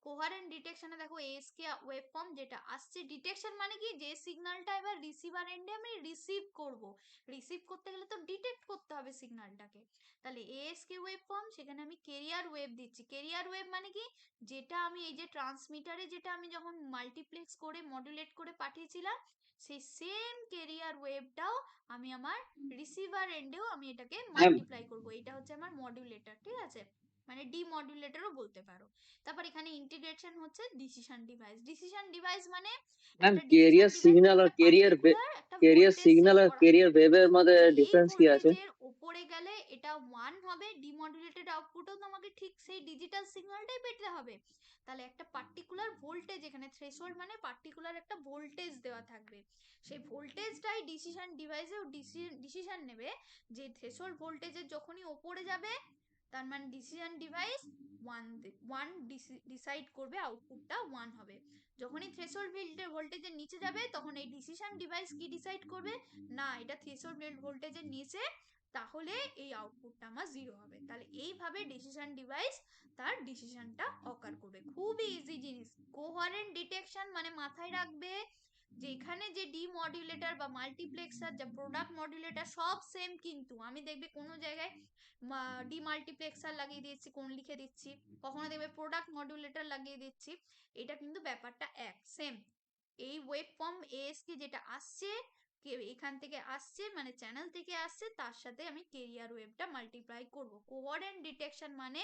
কোহারেন্ট ডিটেকশনে দেখো এএসকে ওয়েভফর্ম যেটা আসছে, ডিটেকশন মানে কি, যে সিগন্যালটা এবার রিসিভার এন্ডে আমি রিসিভ করব, রিসিভ করতে গেলে তো ডিটেক্ট করতে হবে সিগন্যালটাকে। তাহলে এএসকে ওয়েভফর্ম, সেখানে আমি কেরিয়ার ওয়েভ দিচ্ছি। কেরিয়ার ওয়েভ মানে কি, যেটা আমি এই যে ট্রান্সমিটারে যেটা আমি যখন মাল্টিপ্লেক্স করে মডুলেট করে পাঠিয়েছিলাম, সেই সেম কেরিয়ার ওয়েভটাও আমি আমার রিসিভার এন্ডেও আমি এটাকে মাল্টিপ্লাই করব। এটা হচ্ছে আমার মডুলেটর, ঠিক আছে, মানে ডিমডুলেটরও বলতে পারো। তারপর এখানে ইন্টিগ্রেশন হচ্ছে ডিসিশন ডিভাইস। ডিসিশন ডিভাইস মানে ম্যাম একটা কেরিয়ার ডিসিশন ডিভাইস সিগন্যাল মানে আর একটা পার্টিকুলার একটা কেরিয়ার ভোল্টেজ সিগন্যাল সেট আর করা কেরিয়ার থাকবে, ওয়েভের মধ্যে যে এই ডিফারেন্স কি আছে? ভোল্টেজের উপরে গেলে এটা 1 হবে, ডিমডুলেটেড আউটপুটও তোমাকে ঠিক সেই ডিজিটাল সিগন্যালটাই পেতে হবে। তাহলে একটা পার্টিকুলার ভোল্টেজ, এখানে থ্রেশহোল্ড মানে পার্টিকুলার একটা ভোল্টেজ দেওয়া থাকবে, সেই ভোল্টেজটাই ডিসিশন ডিভাইসেও ডিসিশন নেবে, যে থ্রেশহোল্ড ভোল্টেজের যখনই ওপরে যাবে তার মানে ডিসিশন ডিভাইস ওয়ান ডিসাইড করবে, আউটপুটটা 1 হবে। যখনই থ্রেশহোল্ড ভোল্টেজের নিচে যাবে তখন এই ডিসিশন ডিভাইস কি ডিসাইড করবে, না এটা থ্রেশহোল্ড ভোল্টেজের নিচে, তাহলে এই আউটপুটটা আমার 0 হবে। তাহলে এইভাবে ডিসিশন ডিভাইস তার ডিসিশনটা অকার করবে। খুবই ইজি জিনিস। কোহারেন্ট ডিটেকশন মানে মাথায় রাখবে যে এখানে যে ডিমডুলেটর বা মাল্টিপ্লেক্সার, যা প্রোডাক্ট মডুলেটর সব সেম, কিন্তু আমি দেখবে কোনো জায়গায় ডিমাল্টিপ্লেক্সার লাগিয়ে দিচ্ছি, কোন লিখে দিচ্ছি, কখনো দেখবে প্রোডাক্ট মডুলেটর লাগিয়ে দিচ্ছি, এটা কিন্তু ব্যাপারটা এক সেম। এই ওয়েভ ফর্ম এএসকে যেটা আসছে, এখান থেকে আসছে মানে চ্যানেল থেকে আসছে, তার সাথে আমি কেরিয়ার ওয়েভটা মাল্টিপ্লাই করব। কোহারেন্ট ডিটেকশন মানে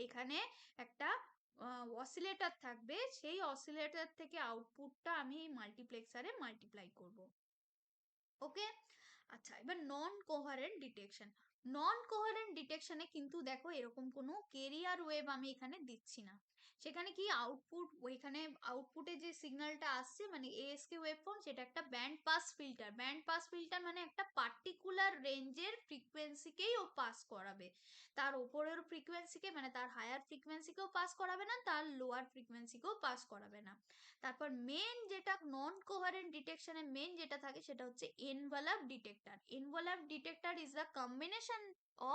এখানে একটা অসিলেটর থাকবে, সেই অসিলেটর থেকে আউটপুটটা আমি এই মাল্টিপ্লেক্সারে মাল্টিপ্লাই করব। ওকে, আচ্ছা এবার নন কোহারেন্ট ডিটেকশন। নন কোহারেন্ট ডিটেকশনে কিন্তু দেখো এরকম কোনো কেরিয়ার ওয়েভ আমি এখানে দিচ্ছি না। সেখানে কি আউটপুট, ওইখানে আউটপুটে যে সিগন্যালটা আসছে মানে এএসকে ওয়েভফর্ম, সেটা একটা band pass filter. Band pass filter মানে একটা পার্টিকুলার রেঞ্জের ফ্রিকোয়েন্সিকেই ও পাস করাবে, তার উপরের ফ্রিকোয়েন্সিকে মানে তার হায়ার ফ্রিকোয়েন্সিকেও পাস করাবে না, তার লোয়ার ফ্রিকোয়েন্সিকেও পাস করাবে না। তারপর মেন যেটা নন কোহারেন্ট ডিটেকশনে মেন যেটা থাকে সেটা হচ্ছে envelope detector. Envelope detector is the combination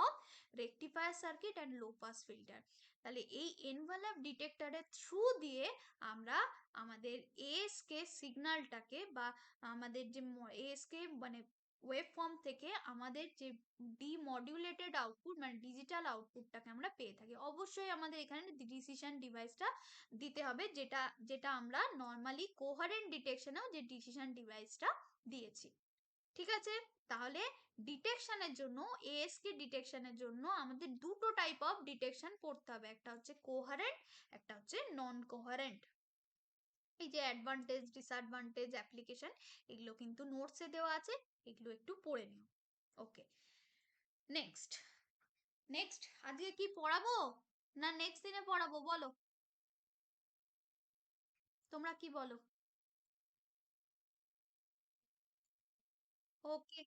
of rectifier circuit and low pass filter. তাহলে এই এনভেলাপ ডিটেক্টরের থ্রু দিয়ে আমরা আমাদের এএসকে সিগন্যালটাকে বা আমাদের যে এএসকে মানে ওয়েভ ফর্ম থেকে আমাদের যে ডিমডুলেটেড আউটপুট মানে ডিজিটাল আউটপুটটাকে আমরা পেয়ে থাকি। অবশ্যই আমাদের এখানে ডিসিশন ডিভাইসটা দিতে হবে, যেটা যেটা আমরা নর্মালি কোহারেন্ট ডিটেকশনেও যে ডিসিশন ডিভাইসটা দিয়েছি। ঠিক আছে, তাহলে ডিটেকশনের জন্য, এএসকে ডিটেকশনের জন্য আমাদের দুটো টাইপ অফ ডিটেকশন পড়তে হবে, একটা হচ্ছে কোহারেন্ট, একটা হচ্ছে নন কোহারেন্ট। এই যে অ্যাডভান্টেজ ডিসঅ্যাডভান্টেজ অ্যাপ্লিকেশন, এগুলো কিন্তু নোটসে দেওয়া আছে, এগুলো একটু পড়ে নিও। ওকে, নেক্সট নেক্সট আজকে কি পড়াবো না নেক্সট দিনে পড়াবো বলো, তোমরা কি বলো? ওকে,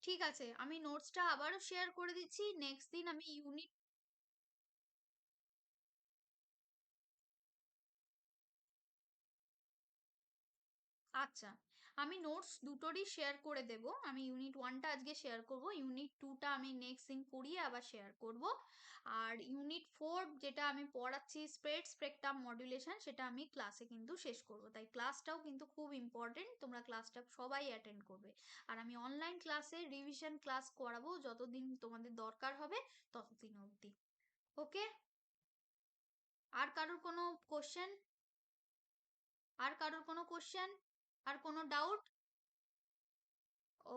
ঠিক আছে, আমি নোটসটা আবারও শেয়ার করে দিচ্ছি। নেক্সট দিন আমি ইউনিট, আচ্ছা আমি নোটস দুটোরই শেয়ার করে দেব। আমি ইউনিট 1টা আজকে শেয়ার করব, ইউনিট 2টা আমি নেক্সট দিন পড়িয়ে আবার শেয়ার করব। আর ইউনিট 4 যেটা আমি পড়াচ্ছি স্প্রেড স্পেকট্রাম মডুলেশন, সেটা আমি ক্লাসে কিন্তু শেষ করব। তাই ক্লাসটাও কিন্তু খুব ইম্পর্টেন্ট, তোমরা ক্লাসটা সবাই অ্যাটেন্ড করবে। আর আমি অনলাইন ক্লাসে রিভিশন ক্লাস করাবো যতদিন তোমাদের দরকার হবে ততদিন অবধি। ওকে, আর কারোর কোনো কোশ্চেন, আর কারোর কোনো কোশ্চেন, আর কোনো ডাউট?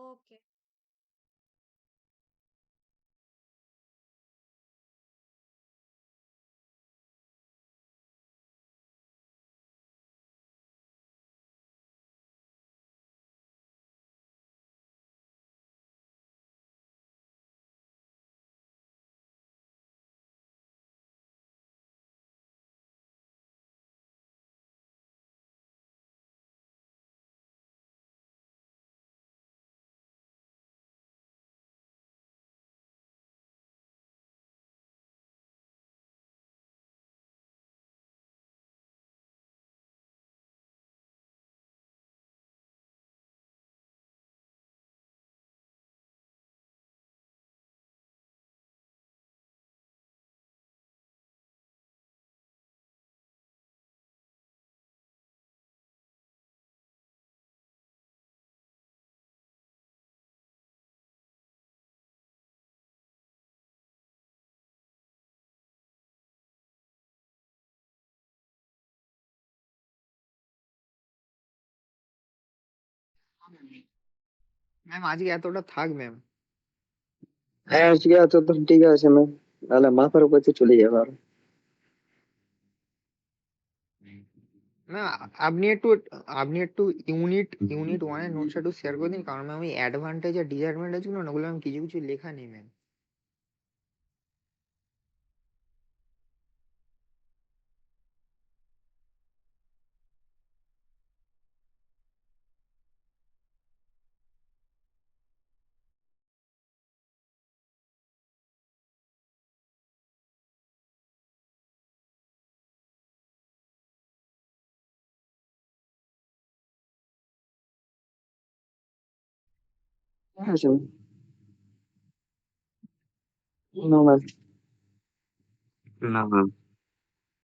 ওকে। ম্যাম আজকে এতটা থাক ম্যাম। হ্যাঁ আজকে আচ্ছা তো ঠিক আছে ম্যাম, নাহলে মাথার উপর দিয়ে চলে যাবে আর। না আপনি একটু ইউনিট ওয়ানের নোটসটা একটু শেয়ার করে দিন, কারণ ম্যাম ওই অ্যাডভান্টেজ আর ডিসঅ্যাডভান্টেজ গুলো না, ওগুলো ম্যাম কিছু কিছু লেখা নেই ম্যাম। ঠিক আছে ম্যাম। না ম্যাম।